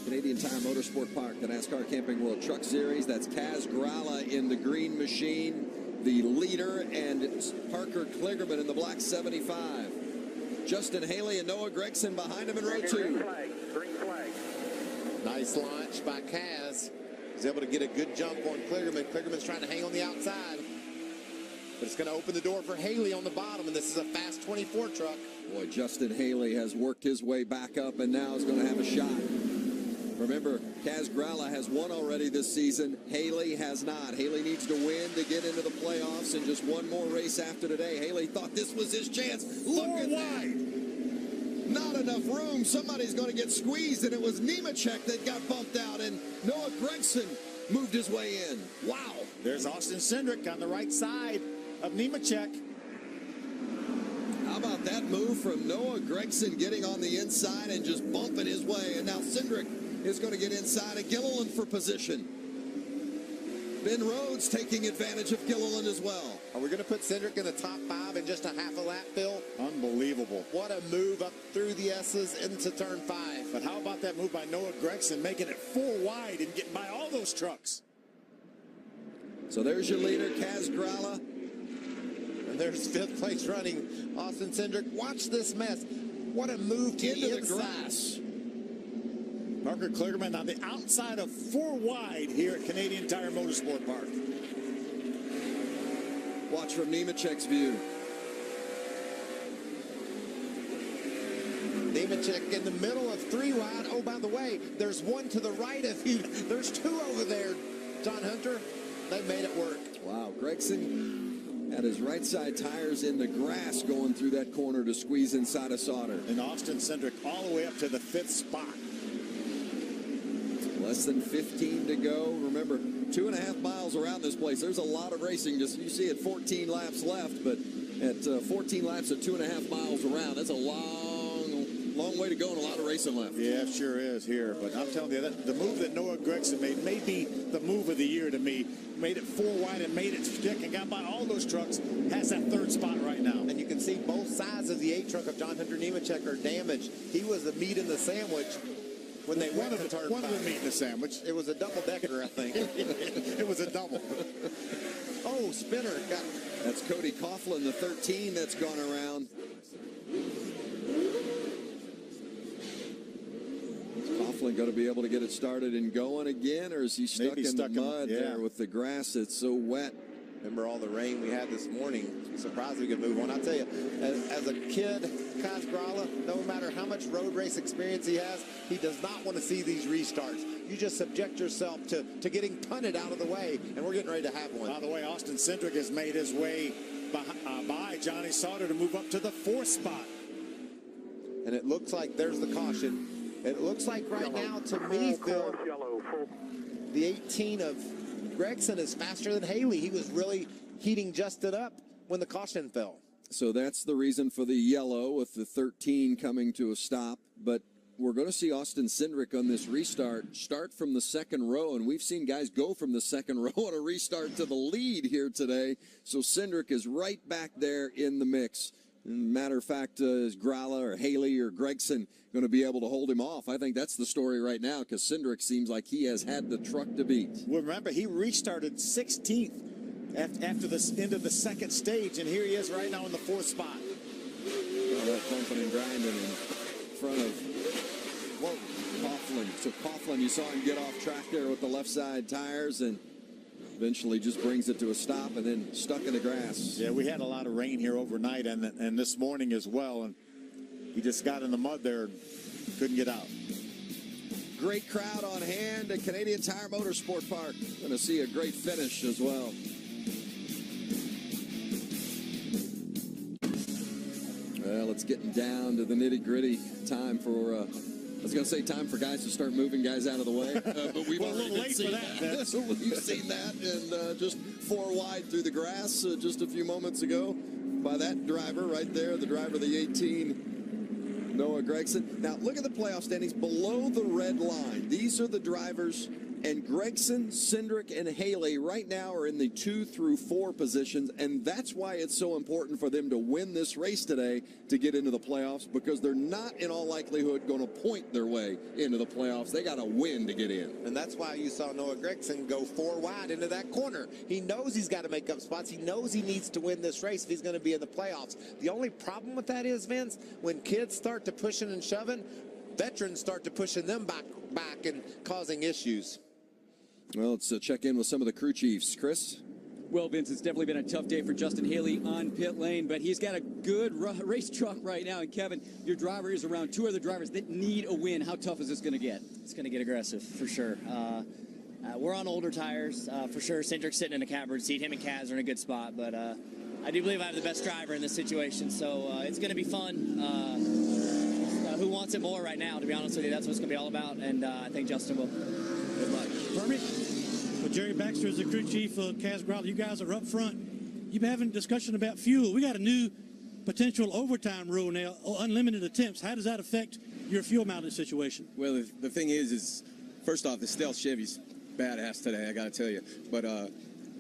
Canadian Tire Motorsport Park, the NASCAR Camping World Truck Series. That's Kaz Grala in the green machine, the leader, and it's Parker Kligerman in the black 75. Justin Haley and Noah Gregson behind him in row 2. Green flag. Nice launch by Kaz. He's able to get a good jump on Kligerman. Kligerman's trying to hang on the outside. But it's going to open the door for Haley on the bottom, and this is a fast 24 truck. Boy, Justin Haley has worked his way back up and now is going to have a shot. Remember, Kaz Grala has won already this season. Haley has not. Haley needs to win to get into the playoffs, and just one more race after today. Haley thought this was his chance. Look at that. Not enough room. Somebody's going to get squeezed, and it was Nemechek that got bumped out, and Noah Gregson moved his way in. Wow. There's Austin Cindric on the right side of Nemechek. How about that move from Noah Gregson getting on the inside and just bumping his way, and now Cindric is going to get inside of Gilliland for position. Ben Rhodes taking advantage of Gilliland as well. Are we going to put Cindric in the top 5 in just a half a lap, Phil? Unbelievable. What a move up through the S's into turn 5. But how about that move by Noah Gregson, making it 4 wide and getting by all those trucks? So there's your leader, Kaz Grala. And there's 5th place running Austin Cindric. Watch this mess. What a move to into the grass. Parker Kligerman on the outside of 4 wide here at Canadian Tire Motorsport Park. Watch from Nemechek's view. Nemechek in the middle of 3 wide. Oh, by the way, there's one to the right of you. There's 2 over there, John Hunter. They made it work. Wow, Gregson had his right side tires in the grass going through that corner to squeeze inside of Sauter. And Austin Cindric all the way up to the 5th spot. Less than 15 to go. Remember, 2.5 miles around this place. There's a lot of racing. Just you see it 14 laps left, but at 14 laps at 2.5 miles around, that's a long way to go and a lot of racing left. Yeah, it sure is here. But I'm telling you, the move that Noah Gregson made may be the move of the year to me. Made it 4 wide and made it stick and got by all those trucks. Has that 3rd spot right now. And you can see both sides of the 8 truck of John Hunter Nemechek are damaged. He was the meat in the sandwich when they went to turn 5. One of the meat in the sandwich. It was a double-decker, I think. It was a double. Oh, spinner. That's Cody Coughlin, the 13 that's gone around. Is Coughlin going to be able to get it started and going again, or is he stuck in the mud there with the grass that's so wet? Remember all the rain we had this morning. Surprised we could move on. I'll tell you, as a kid, Kaz Grala, no matter how much road race experience he has, he does not want to see these restarts. You just subject yourself to getting punted out of the way, and we're getting ready to have one. By the way, Austin Cindric has made his way by Johnny Sauter to move up to the 4th spot. And it looks like there's the caution. It looks like right now, to me, Phil, the 18 of Gregson is faster than Haley. He was really heating just it up when the caution fell. So that's the reason for the yellow with the 13 coming to a stop. But we're going to see Austin Cindric on this restart start from the second row, and we've seen guys go from the second row on a restart to the lead here today. So Cindric is right back there in the mix. Matter of fact, is Gralla or Haley or Gregson going to be able to hold him off? I think that's the story right now, because Cindric seems like he has had the truck to beat. Well, remember, he restarted 16th after the end of the second stage, and here he is right now in the 4th spot. Well, that bumping and grinding in front of Coughlin. So Coughlin, you saw him get off track there with the left side tires, and eventually just brings it to a stop and then stuck in the grass. Yeah, we had a lot of rain here overnight and this morning as well, and he just got in the mud there and couldn't get out. Great crowd on hand at Canadian Tire Motorsport Park. Going to see a great finish as well. Well, it's getting down to the nitty-gritty. Time for, I was going to say time for guys to start moving guys out of the way. But we've already been seeing that. We've seen that, and just 4 wide through the grass just a few moments ago by that driver right there, the driver of the 18, Noah Gragson. Now, look at the playoff standings below the red line. These are the drivers, and Gregson, Cindric, and Haley right now are in the 2 through 4 positions, and that's why it's so important for them to win this race today to get into the playoffs, because they're not in all likelihood going to point their way into the playoffs. They got to win to get in. And that's why you saw Noah Gregson go 4 wide into that corner. He knows he's got to make up spots. He knows he needs to win this race if he's going to be in the playoffs. The only problem with that is, Vince, when kids start to pushing and shoving, veterans start to pushing them back and causing issues. Well, let's check in with some of the crew chiefs. Chris? Well, Vince, it's definitely been a tough day for Justin Haley on pit lane, but he's got a good race truck right now. And Kevin, your driver is around 2 other drivers that need a win. How tough is this going to get? It's going to get aggressive, for sure. We're on older tires, for sure. Cindric's sitting in the catbird seat. Him and Kaz are in a good spot, but I do believe I have the best driver in this situation, so it's going to be fun. Who wants it more right now, to be honest with you? That's what it's going to be all about, and I think Justin will. Good luck. Permit. Well, Jerry Baxter is the crew chief of Kaz Gralla. You guys are up front. You've been having a discussion about fuel. We got a new potential overtime rule now, unlimited attempts. How does that affect your fuel mileage situation? Well, the thing is first off, the Stealth Chevy's badass today, I got to tell you. But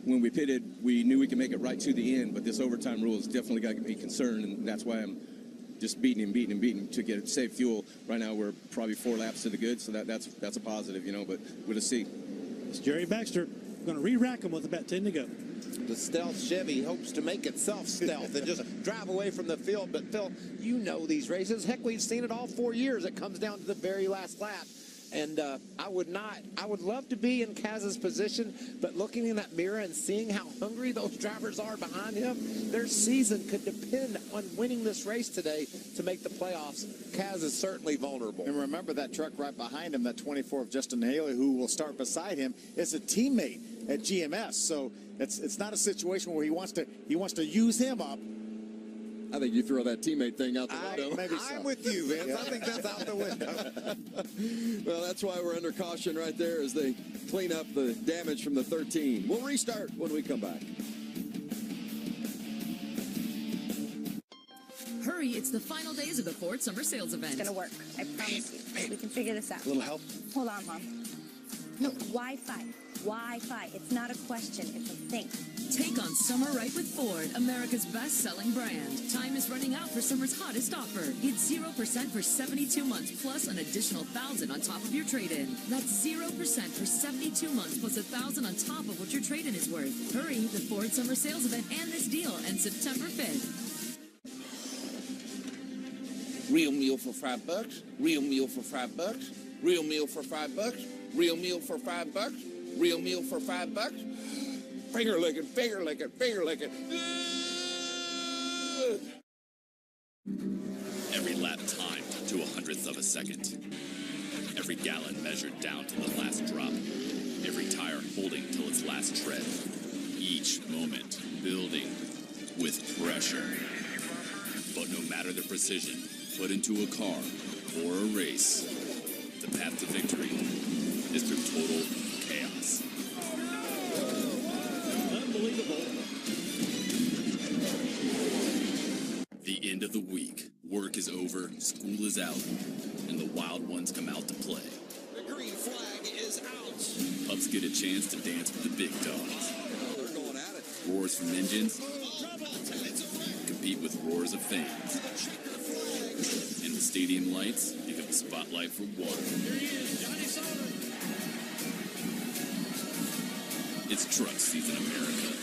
when we pitted, we knew we could make it right to the end, but this overtime rule has definitely got to be concerned, and that's why I'm just beating to get it, save fuel. Right now, we're probably 4 laps to the good, so that's a positive, you know, but we'll just see. It's Jerry Baxter going to re-rack them with about 10 to go. The Stealth Chevy hopes to make itself stealth and just drive away from the field. But, Phil, you know these races. Heck, we've seen it all 4 years. It comes down to the very last lap. And I would love to be in Kaz's position, but looking in that mirror and seeing how hungry those drivers are behind him, their season could depend on winning this race today to make the playoffs. Kaz is certainly vulnerable. And remember that truck right behind him, that 24 of Justin Haley, who will start beside him, is a teammate at GMS. So it's not a situation where he wants to use him up. I think you throw that teammate thing out the window. Maybe so. I'm with you, Vince. I think that's out the window. Well, that's why we're under caution right there as they clean up the damage from the 13. We'll restart when we come back. Hurry, it's the final days of the Ford Summer Sales Event. It's gonna work. I promise you. We can figure this out. A little help? Hold on, Mom. No, Wi-Fi. Wi-Fi. It's not a question. It's a thing. Take on summer right with Ford, America's best-selling brand. Time is running out for summer's hottest offer. Get 0% for 72 months plus an additional $1,000 on top of your trade-in. That's 0% for 72 months plus $1,000 on top of what your trade-in is worth. Hurry, the Ford Summer Sales Event and this deal ends September 5th. Real meal for $5. Real meal for $5. Real meal for $5. Real meal for $5. Real meal for $5. Finger licking, finger licking, finger licking. Every lap timed to 100th of a second. Every gallon measured down to the last drop. Every tire holding till its last tread. Each moment building with pressure. But no matter the precision put into a car or a race, the path to victory is through total chaos. Unbelievable. The end of the week Work is over, school is out, and the wild ones come out to play. The green flag is out. Pups get a chance to dance with the big dogs. Oh, they're going at it. Roars from engines compete with roars of fans. And the stadium lights become a spotlight for one. It's truck season, America.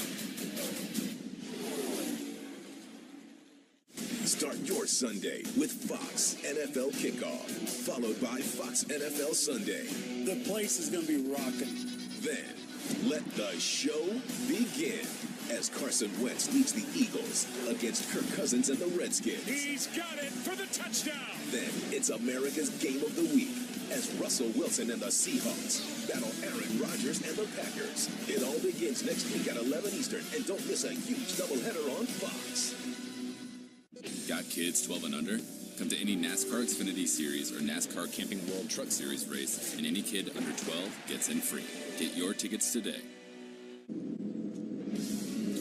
Start your Sunday with Fox NFL Kickoff, followed by Fox NFL Sunday. The place is going to be rocking. Then, let the show begin as Carson Wentz leads the Eagles against Kirk Cousins and the Redskins. He's got it for the touchdown. Then, it's America's Game of the Week as Russell Wilson and the Seahawks battle Aaron Rodgers and the Packers. It all begins next week at 11 Eastern, and don't miss a huge doubleheader on Fox. Got kids 12 and under? Come to any NASCAR Xfinity Series or NASCAR Camping World Truck Series race, and any kid under 12 gets in free. Get your tickets today.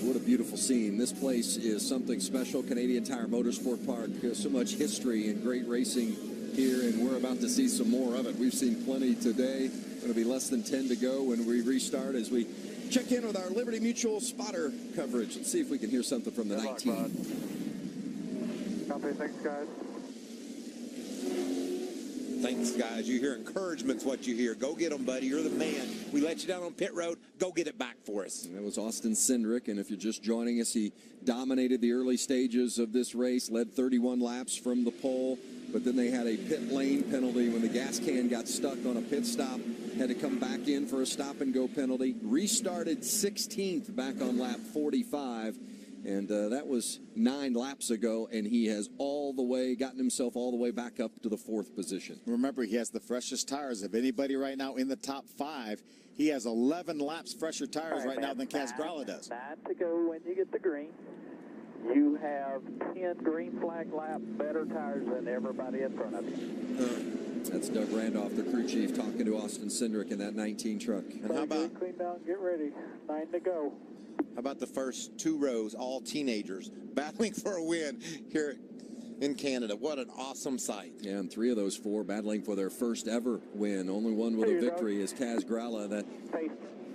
What a beautiful scene. This place is something special. Canadian Tire Motorsport Park. So much history and great racing here, and we're about to see some more of it. We've seen plenty today. Going to be less than 10 to go when we restart as we check in with our Liberty Mutual spotter coverage. Let's see if we can hear something from the 19. Copy, thanks, guys. Thanks, guys. You hear encouragement's what you hear. Go get them, buddy. You're the man. We let you down on pit road. Go get it back for us. And that was Austin Cindric, and if you're just joining us, he dominated the early stages of this race, led 31 laps from the pole, but then they had a pit lane penalty when the gas can got stuck on a pit stop, had to come back in for a stop-and-go penalty, restarted 16th back on lap 45, and that was 9 laps ago, and he has gotten himself all the way back up to the 4th position. Remember, he has the freshest tires of anybody right now in the top 5. He has 11 laps fresher tires right now than Kaz Grala does. 9 to go when you get the green. You have 10 green flag laps, better tires than everybody in front of you. That's Doug Randolph, the crew chief, talking to Austin Cindric in that 19 truck. And how about clean down, get ready, 9 to go. How about the first 2 rows, all teenagers, battling for a win here in Canada? What an awesome sight. Yeah, and 3 of those 4 battling for their first ever win. Only one with a victory is Kaz Grala, that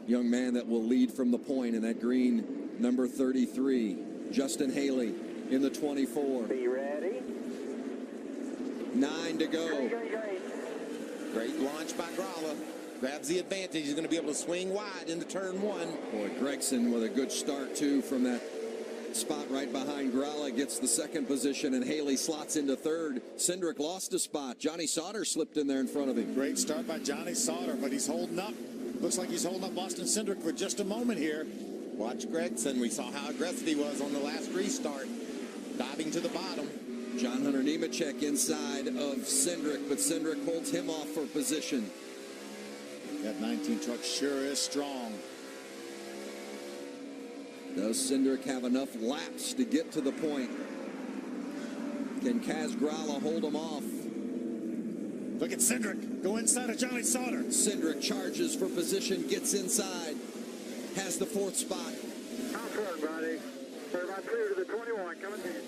young man that will lead from the point in that green number 33. Justin Haley in the 24. Be ready. 9 to go. Great launch by Grala. Grabs the advantage. He's going to be able to swing wide into turn 1. Boy, Gregson with a good start, too, from that spot right behind Grala. Gets the 2nd position, and Haley slots into 3rd. Cindric lost a spot. Johnny Sauter slipped in there in front of him. Great start by Johnny Sauter, but he's holding up. Looks like he's holding up Austin Cindric for just a moment here. Watch Gregson. We saw how aggressive he was on the last restart, diving to the bottom. John Hunter Nemechek inside of Cindric, but Cindric holds him off for position. That 19 truck sure is strong. Does Cindric have enough laps to get to the point? Can Kaz Grala hold him off? Look at Cindric go inside of Johnny Sauter. Cindric charges for position, gets inside, has the 4th spot. How's everybody? Everybody clear to the 21, coming to you.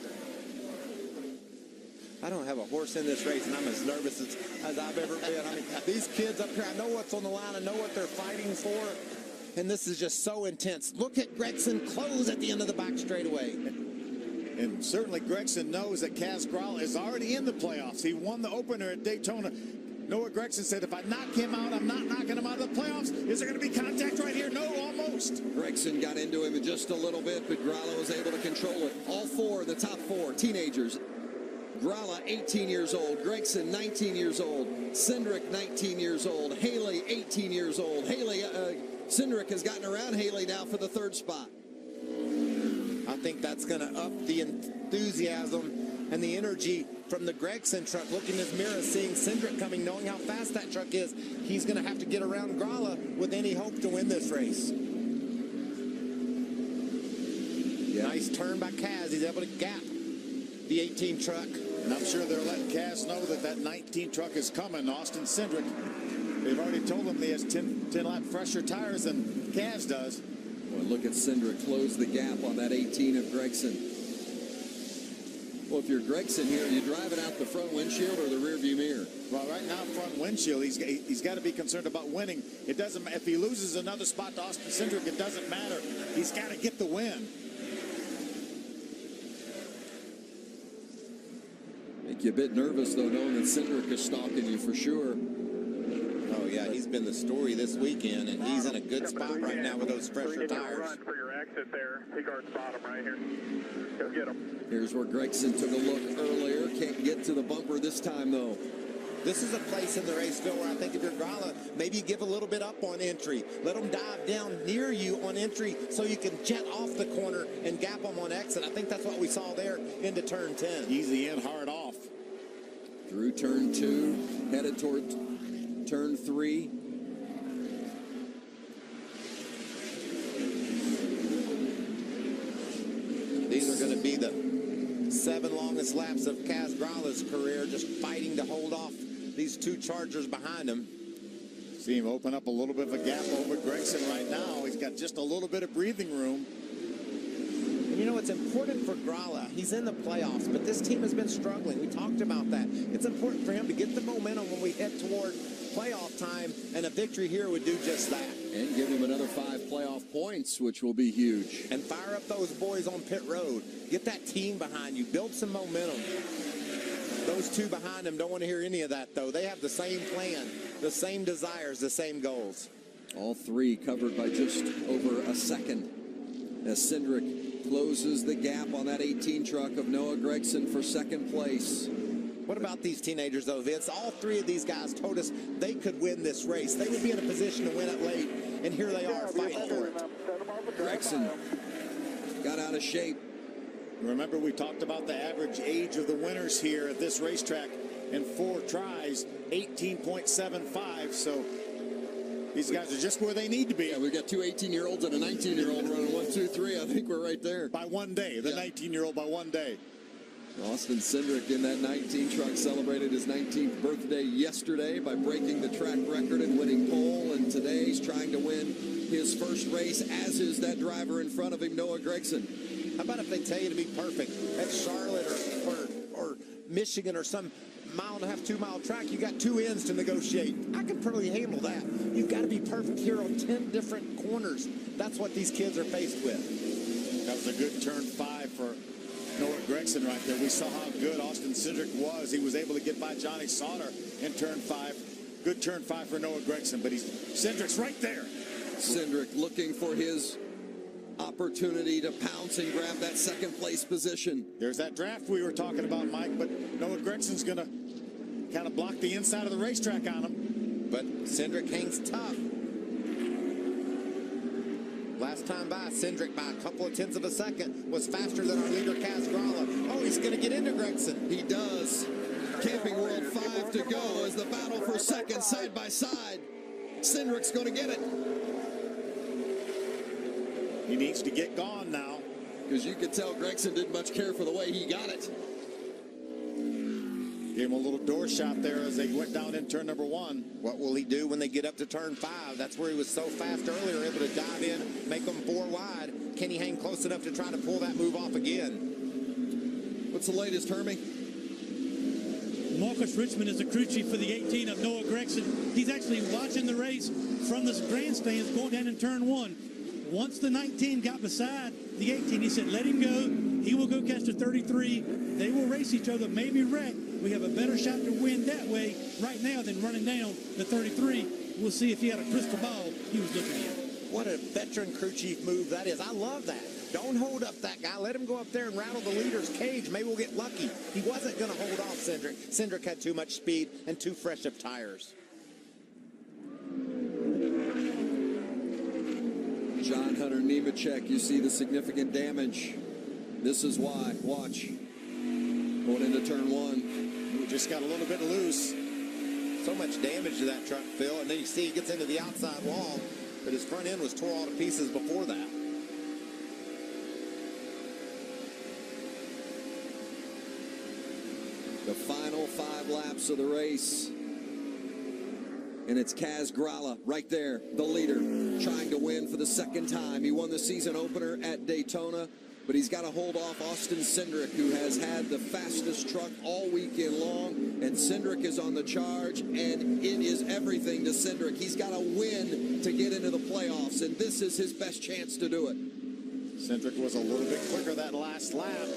I don't have a horse in this race, and I'm as nervous as I've ever been. I mean, these kids up here, I know what's on the line. I know what they're fighting for, and this is just so intense. Look at Gregson close at the end of the back straightaway. And certainly Gregson knows that Kaz Grala is already in the playoffs. He won the opener at Daytona. Noah Gregson said, if I knock him out, I'm not knocking him out of the playoffs. Is there going to be contact right here? No, almost. Gregson got into him in just a little bit, but Grala was able to control it. All 4, the top 4, teenagers. Grala, 18 years old. Gregson, 19 years old. Cindric, 19 years old. Haley, 18 years old. Cindric has gotten around Haley now for the 3rd spot. I think that's going to up the enthusiasm and the energy from the Gregson truck. Looking in his mirror, seeing Cindric coming, knowing how fast that truck is. He's going to have to get around Grala with any hope to win this race. Yeah. Nice turn by Kaz. He's able to gap the 18 truck. And I'm sure they're letting Kaz know that that 19 truck is coming. Austin Cindric, they've already told him he has 10 lap fresher tires than Kaz does. Well, look at Cindric close the gap on that 18 of Gregson. Well, if you're Gregson here, are you driving out the front windshield or the rear view mirror? Well, right now, front windshield, he's got to be concerned about winning. It doesn't. If he loses another spot to Austin Cindric, it doesn't matter. He's got to get the win. Make you a bit nervous, though, knowing that Cindric is stalking you for sure. Oh, yeah, he's been the story this weekend, and he's in a good spot right now with those fresher tires. For your exit there, he guards bottom right here. Go get him. Here's where Gregson took a look earlier. Can't get to the bumper this time, though. This is a place in the race, Phil, where I think if you're Gralla, maybe you give a little bit up on entry. Let them dive down near you on entry so you can jet off the corner and gap them on exit. I think that's what we saw there into turn 10. Easy in, hard off. Through turn 2, headed toward turn 3. These are going to be the 7 longest laps of Kaz Gralla's career, just fighting to hold off these 2 Chargers behind him. See him open up a little bit of a gap over Gregson right now. He's got just a little bit of breathing room. And you know, it's important for Gralla. He's in the playoffs, but this team has been struggling. We talked about that. It's important for him to get the momentum when we head toward playoff time, and a victory here would do just that. And give him another 5 playoff points, which will be huge. And fire up those boys on pit road. Get that team behind you. Build some momentum. Those 2 behind him don't want to hear any of that, though. They have the same plan, the same desires, the same goals. All 3 covered by just over a second as Cindric closes the gap on that 18 truck of Noah Gregson for second place. What about these teenagers, though, Vince? All 3 of these guys told us they could win this race. They would be in a position to win it late, and here they are fighting for it. Gregson got out of shape. Remember, we talked about the average age of the winners here at this racetrack in 4 tries, 18.75. So these guys are just where they need to be. Yeah, we've got 2 18-year-olds and a 19-year-old running 1, 2, 3. I think we're right there. By 1 day, the 19-year-old by 1 day. Austin Cindric in that 19 truck celebrated his 19th birthday yesterday by breaking the track record and winning pole, and today he's trying to win his first race, as is that driver in front of him, Noah Gregson. How about if they tell you to be perfect at Charlotte or Michigan or some 1.5 2 mile track? You got 2 ends to negotiate. I can probably handle that. You've got to be perfect here on 10 different corners. That's what these kids are faced with. That was a good turn 5 for Noah Gregson right there. We saw how good Austin Cindric was. He was able to get by Johnny Sauter in turn 5. Good turn 5 for Noah Gregson, but Cindric's right there. Cindric looking for his opportunity to pounce and grab that second place position. There's that draft we were talking about, Mike, but Noah Gregson's going to kind of block the inside of the racetrack on him. But Cindric hangs tough. Last time by, Cindric by a couple of tenths of a second was faster than our leader, Kaz Gralla. Oh, he's going to get into Gregson. He does. Camping World 5 to go as the battle for second side by side. Cindric's going to get it. He needs to get gone now. Because you could tell Gregson didn't much care for the way he got it. Gave him a little door shot there as they went down in turn number 1. What will he do when they get up to turn 5? That's where he was so fast earlier, able to dive in, make them 4 wide. Can he hang close enough to try to pull that move off again? What's the latest, Hermie? Marcus Richmond is the crew chief for the 18 of Noah Gregson. He's actually watching the race from the grandstands going down in turn 1. Once the 19 got beside the 18, he said, let him go. He will go catch the 33. They will race each other, maybe wreck. We have a better shot to win that way right now than running down the 33. We'll see if he had a crystal ball he was looking at. What a veteran crew chief move that is. I love that. Don't hold up that guy. Let him go up there and rattle the leader's cage. Maybe we'll get lucky. He wasn't going to hold off Cindric. Cindric had too much speed and too fresh of tires. John Hunter Nemechek, you see the significant damage. This is why. Watch. Going into turn 1. Ooh, just got a little bit loose. So much damage to that truck, Phil. And then you see he gets into the outside wall, but his front end was tore all to pieces before that. The final 5 laps of the race. And it's Kaz Gralla right there, the leader, trying to win for the second time. He won the season opener at Daytona but he's got to hold off Austin Cindric, who has had the fastest truck all weekend long, and Cindric is on the charge, and it is everything to Cindric. He's got to win to get into the playoffs, and this is his best chance to do it. Cindric was a little bit quicker that last lap,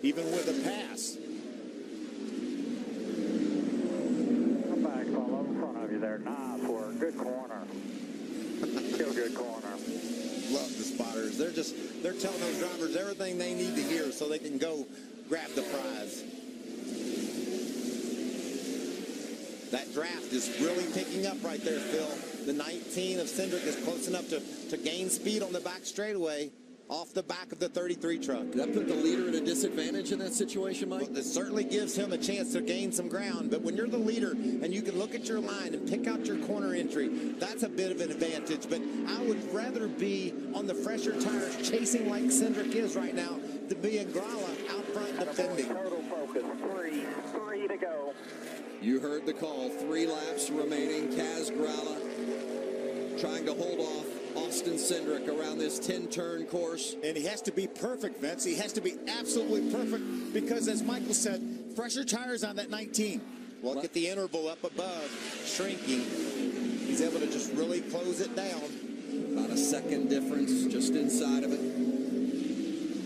even with a pass. Come back, follow in front of you there. Nice work. Good corner. Still good corner. Love the spotters. They're telling those drivers everything they need to hear so they can go grab the prize. That draft is really picking up right there, Phil. The 19 of Cindric is close enough to gain speed on the back straightaway off the back of the 33 truck. Did that put the leader at a disadvantage in that situation, Mike? Well, it certainly gives him a chance to gain some ground, but when you're the leader and you can look at your line and pick out your corner entry, that's a bit of an advantage. But I would rather be on the fresher tires chasing like Cindric is right now than be in Gralla out front defending. Total focus. Three to go. You heard the call. 3 laps remaining. Kaz Gralla trying to hold off Austin Cindric around this 10-turn course. And he has to be perfect, Vince. He has to be absolutely perfect because, as Michael said, fresher tires on that 19. Well, look at the interval up above, shrinking. He's able to just really close it down. About a second difference just inside of it.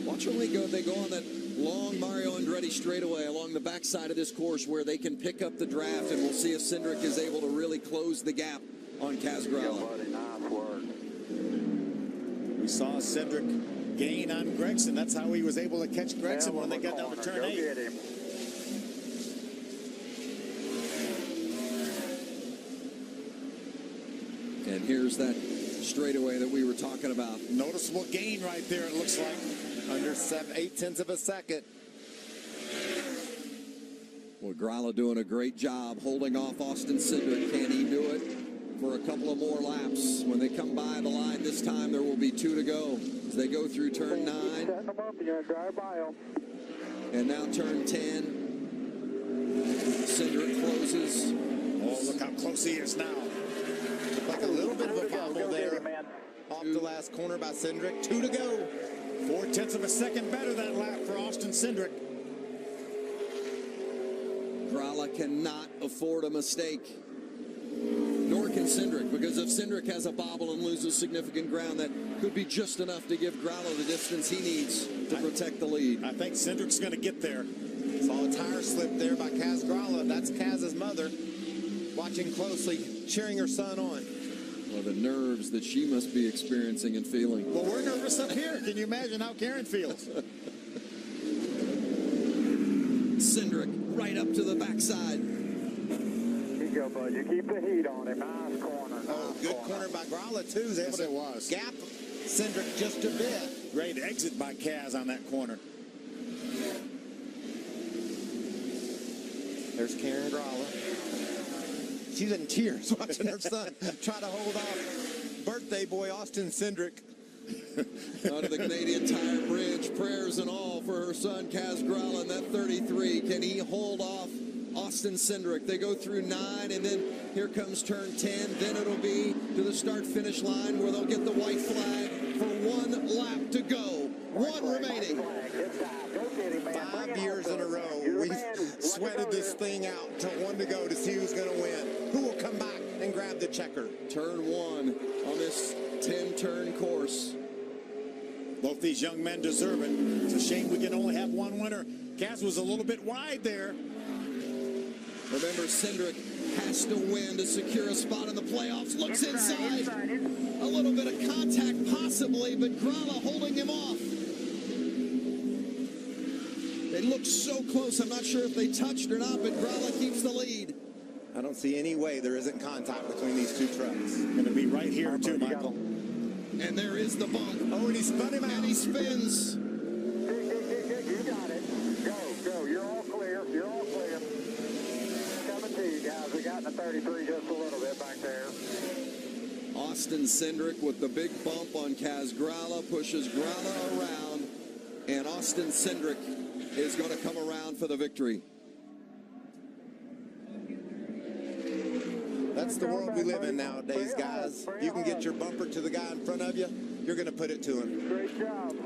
Watch when they go on that long Mario Andretti straightaway along the backside of this course where they can pick up the draft, and we'll see if Cindric is able to really close the gap on Kaz Gralla. Nice work. We saw Cindric gain on Gregson. That's how he was able to catch Gregson when they got down to turn 8. Get him. And here's that straightaway that we were talking about. Noticeable gain right there, it looks like. Under 8/10 of a second. Well, Gralla doing a great job holding off Austin Cindric. Can he do it for a couple of more laps? When they come by the line this time, there will be 2 to go as they go through turn 9. Setting them up, you're going to drive by them. And now turn 10. Cindric closes. Oh, look how close he is now. Like a little bit of a bobble there. Off the last corner by Cindric. 2 to go. 4/10 of a second better that lap for Austin Cindric. Gralla cannot afford a mistake. Nor can Cindric, because if Cindric has a bobble and loses significant ground, that could be just enough to give Gralla the distance he needs to protect the lead. I think Cindric's going to get there. Saw a tire slip there by Kaz Gralla. That's Kaz's mother watching closely, cheering her son on. Well, the nerves that she must be experiencing and feeling. Well, we're nervous up here. Can you imagine how Karen feels? Cindric right up to the backside. Here you go, bud. You keep the heat on him. Nice corner. Oh, good corner by Gralla, too. He's able to gap Cindric just a bit. Great exit by Kaz on that corner. There's Karen Gralla. She's in tears watching her son try to hold off birthday boy Austin Cindric. Out of the Canadian Tire Bridge, prayers and all for her son Kaz Gralla in that 33. Can he hold off Austin Cindric? They go through 9, and then here comes turn 10. Then it'll be to the start-finish line where they'll get the white flag for 1 lap to go. 1 remaining. 5 years in a row, we've sweated this thing out to 1 to go to see who's going to win. Who will come back and grab the checker? Turn 1 on this 10-turn course. Both these young men deserve it. It's a shame we can only have 1 winner. Kaz was a little bit wide there. Remember, Cindric has to win to secure a spot in the playoffs. Looks inside. A little bit of contact possibly, but Gralla holding him off. They look so close. I'm not sure if they touched or not, but Gralla keeps the lead. I don't see any way there isn't contact between these 2 trucks. Going to be right here, too, Michael. And there is the bump. Oh, and he spun him out. And he spins. You got it. Go. You're all clear. Coming to you guys. We got in the 33 just a little bit back there. Austin Cindric with the big bump on Kaz Gralla pushes Gralla around, and Austin Cindric is going to come around for the victory. That's the world we live in nowadays, guys. You can get your bumper to the guy in front of you, you're going to put it to him. Great job.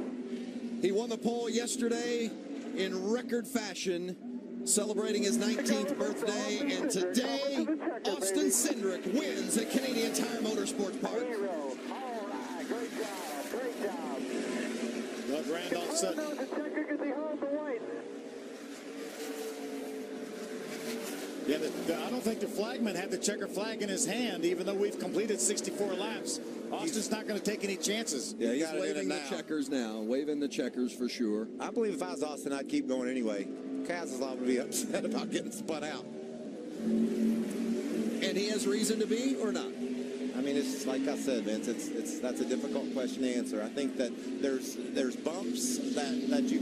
He won the pole yesterday in record fashion, celebrating his 19th birthday, and today, Austin Cindric wins at Canadian Tire Motorsports Park. Doug Randolph said. Yeah, I don't think the flagman had the checker flag in his hand, even though we've completed 64 laps. Austin's not going to take any chances. Yeah, he's waving the checkers now, waving the checkers for sure. I believe if I was Austin, I'd keep going anyway. Kaz is liable to be upset about getting spun out. And he has reason to be, or not? I mean, it's like I said, Vince. That's a difficult question to answer. I think that there's bumps that you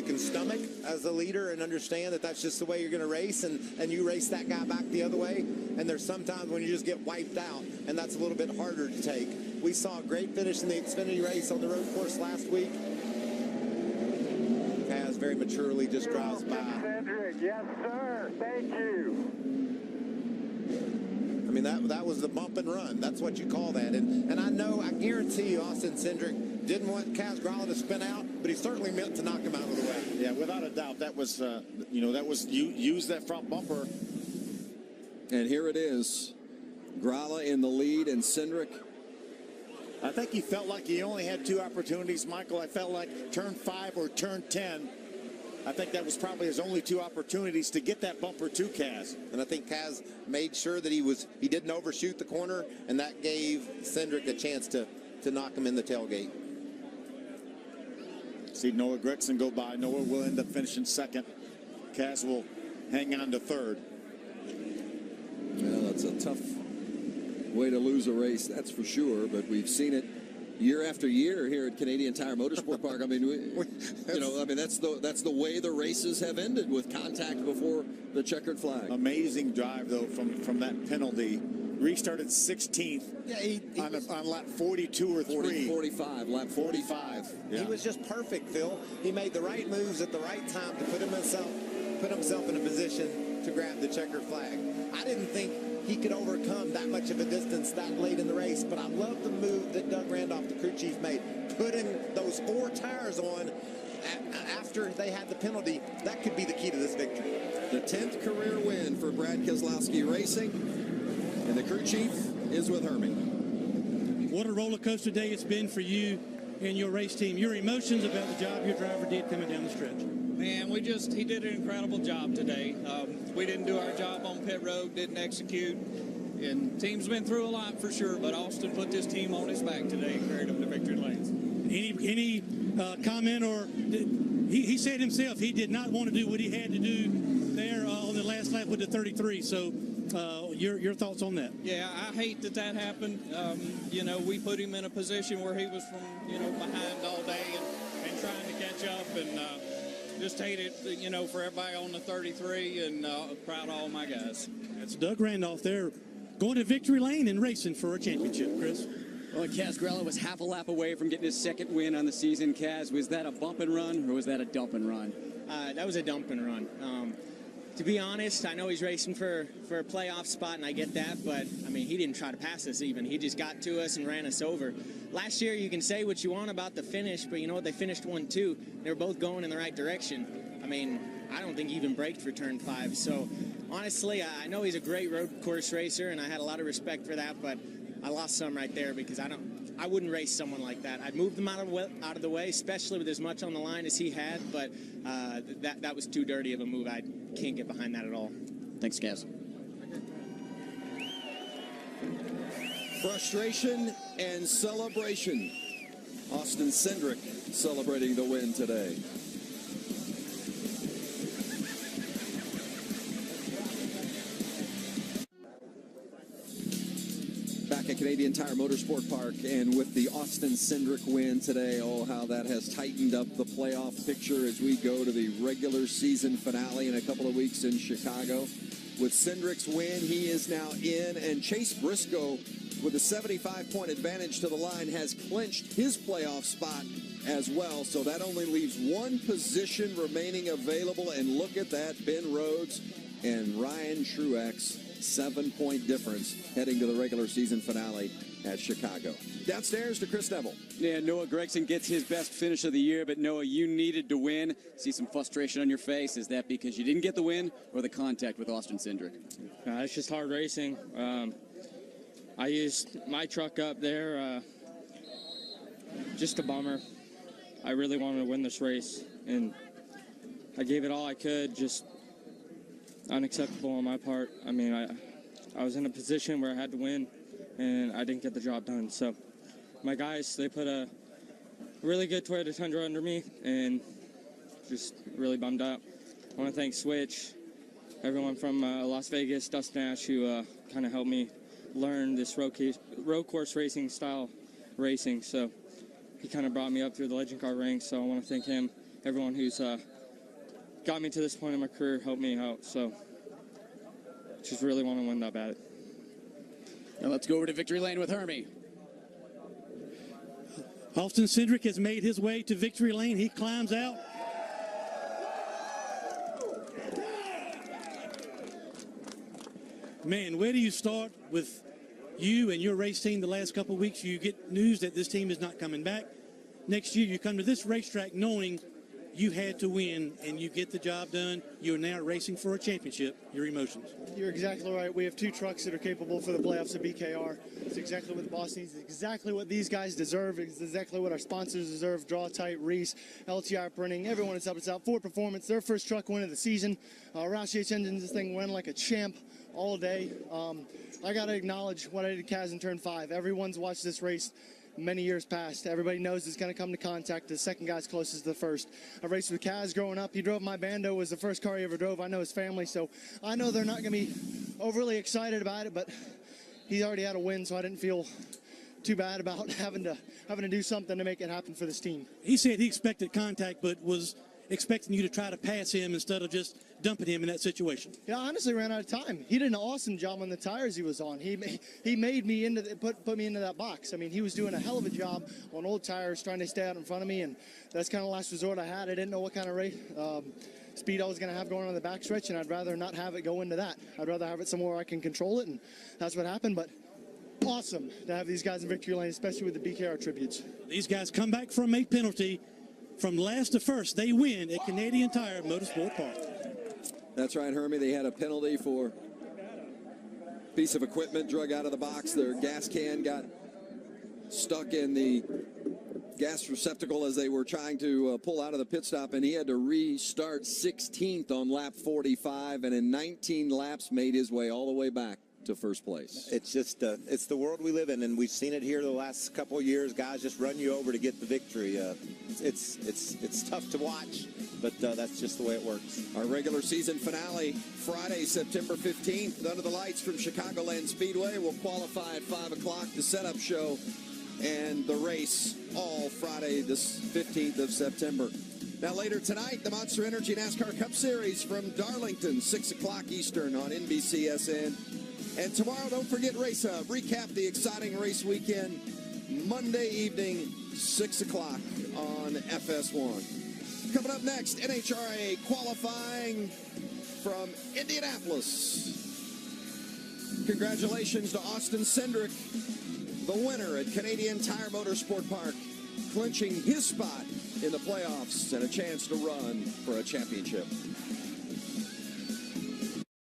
can stomach as a leader and understand that that's just the way you're going to race, and you race that guy back the other way. And there's sometimes when you just get wiped out, and that's a little bit harder to take. We saw a great finish in the Xfinity race on the road course last week. Kaz very maturely just drives by. Yes, sir. Thank you. I mean, that was the bump and run. That's what you call that. And I guarantee you, Austin Cindric didn't want Kaz Grala to spin out, but he certainly meant to knock him out of the way. Yeah, without a doubt, that was, you use that front bumper. And here it is. Grala in the lead, and Cindric. I think he felt like he only had two opportunities, Michael. I felt like turn 5 or turn 10. I think that was probably his only two opportunities to get that bumper to Kaz. And I think Kaz made sure that he didn't overshoot the corner, and that gave Cindric a chance to knock him in the tailgate. See Noah Gregson go by. Noah will end up finishing second. Kaz will hang on to third. Well, that's a tough way to lose a race, that's for sure, but we've seen it year after year here at Canadian Tire Motorsport Park. I mean, that's the way the races have ended, with contact before the checkered flag. Amazing drive though from that penalty. Restarted 16th on lap 42 or 45, lap 45. Yeah. He was just perfect, Phil. He made the right moves at the right time to put himself in a position to grab the checkered flag. I didn't think he could overcome that much of a distance that late in the race, but I love the move that Doug Randolph, the crew chief, made. Putting those 4 tires on after they had the penalty, that could be the key to this victory. The 10th career win for Brad Keselowski Racing, and the crew chief is with Hermie. What a roller coaster day it's been for you and your race team. Your emotions about the job your driver did coming down the stretch. Man, he did an incredible job today. We didn't do our job on pit road, didn't execute, and team's been through a lot for sure, but Austin put this team on his back today and carried them to victory lanes. Any comment, or he said himself he did not want to do what he had to do there on the last lap with the 33, so your thoughts on that? Yeah, I hate that happened. We put him in a position where he was behind all day and trying to catch up, and just hate it, for everybody on the 33, and proud of all my guys. That's Doug Randolph there, going to victory lane and racing for a championship, Chris. Well, Kaz Grala was half a lap away from getting his second win on the season. Kaz, was that a bump and run, or was that a dump and run? That was a dump and run. To be honest, I know he's racing for a playoff spot, and I get that, but, I mean, he didn't try to pass us even. He just got to us and ran us over. Last year, you can say what you want about the finish, but you know what? They finished 1-2. They were both going in the right direction. I mean, I don't think he even braked for turn 5. So, honestly, I know he's a great road course racer, and I had a lot of respect for that, but I lost some right there because I wouldn't race someone like that. I'd move them out of the way, especially with as much on the line as he had, but that was too dirty of a move. I can't get behind that at all. Thanks, Kaz. Frustration and celebration. Austin Cindric celebrating the win today. Back at Canadian Tire Motorsport Park, and with the Austin Cindric win today, oh, how that has tightened up the playoff picture as we go to the regular season finale in a couple of weeks in Chicago. With Cindric's win, he is now in, and Chase Briscoe, with a 75-point advantage to the line, has clinched his playoff spot as well. So that only leaves one position remaining available, and look at that, Ben Rhodes and Ryan Truex 7-point difference heading to the regular season finale at Chicago. Downstairs to Chris Neville. Yeah, Noah Gregson gets his best finish of the year, but Noah, you needed to win. See some frustration on your face. Is that because you didn't get the win or the contact with Austin Cindric? It's just hard racing. I used my truck up there, just a bummer. I really wanted to win this race, and I gave it all I could, just unacceptable on my part. I mean, I was in a position where I had to win, and I didn't get the job done. So my guys, they put a really good Toyota Tundra under me, and just really bummed out. I want to thank Switch, everyone from Las Vegas, Dustin Ash, who kind of helped me learn this road course racing style racing. So he kind of brought me up through the legend car ranks. So I want to thank him, everyone who's got me to this point in my career, helped me out. So just really want to win that bad. Now let's go over to victory lane with Hermie. Austin Cindric has made his way to victory lane. He climbs out. Man, where do you start with you and your race team the last couple of weeks? You get news that this team is not coming back. Next year, you come to this racetrack knowing you had to win, and you get the job done. You're now racing for a championship. Your emotions? You're exactly right. We have two trucks that are capable for the playoffs of BKR. It's exactly what the boss needs. It's exactly what these guys deserve. It's exactly what our sponsors deserve. Draw Tight, Reese, LTI Printing, everyone that's helped us out. Ford Performance, their first truck win of the season. Roush H Engines, this thing ran like a champ all day. I got to acknowledge what I did to Kaz in turn 5. Everyone's watched this race many years past. Everybody knows it's going to come to contact. The second guy's closest to the first. I raced with Kaz growing up. He drove my Bando. It was the first car he ever drove. I know his family, so I know they're not going to be overly excited about it, but he already had a win, so I didn't feel too bad about having to do something to make it happen for this team. He said he expected contact, but was expecting you to try to pass him instead of just dumping him in that situation. Yeah, I honestly ran out of time. He did an awesome job on the tires he was on. He made me put me into that box. I mean, he was doing a hell of a job on old tires, trying to stay out in front of me, and that's kind of the last resort I had. I didn't know what kind of race speed I was going to have going on the backstretch, and I'd rather not have it go into that. I'd rather have it somewhere I can control it, and that's what happened. But awesome to have these guys in victory lane, especially with the BKR tributes. These guys come back from a penalty. From last to first, they win at Canadian Tire Motorsport Park. That's right, Hermie. They had a penalty for a piece of equipment drug out of the box. Their gas can got stuck in the gas receptacle as they were trying to pull out of the pit stop, and he had to restart 16th on lap 45, and in 19 laps made his way all the way back to first place. It's just it's the world we live in, and we've seen it here the last couple of years. Guys just run you over to get the victory. It's tough to watch, but that's just the way it works. Our regular season finale Friday, September 15th, under the lights from Chicagoland Speedway. We'll qualify at 5 o'clock, the setup show and the race all Friday, this 15th of September. Now later tonight, the Monster Energy NASCAR Cup Series from Darlington, 6 o'clock Eastern on NBCSN. And tomorrow, don't forget Race Hub. Recap the exciting race weekend Monday evening, 6 o'clock on FS1. Coming up next, NHRA qualifying from Indianapolis. Congratulations to Austin Cindric, the winner at Canadian Tire Motorsport Park, clinching his spot in the playoffs and a chance to run for a championship.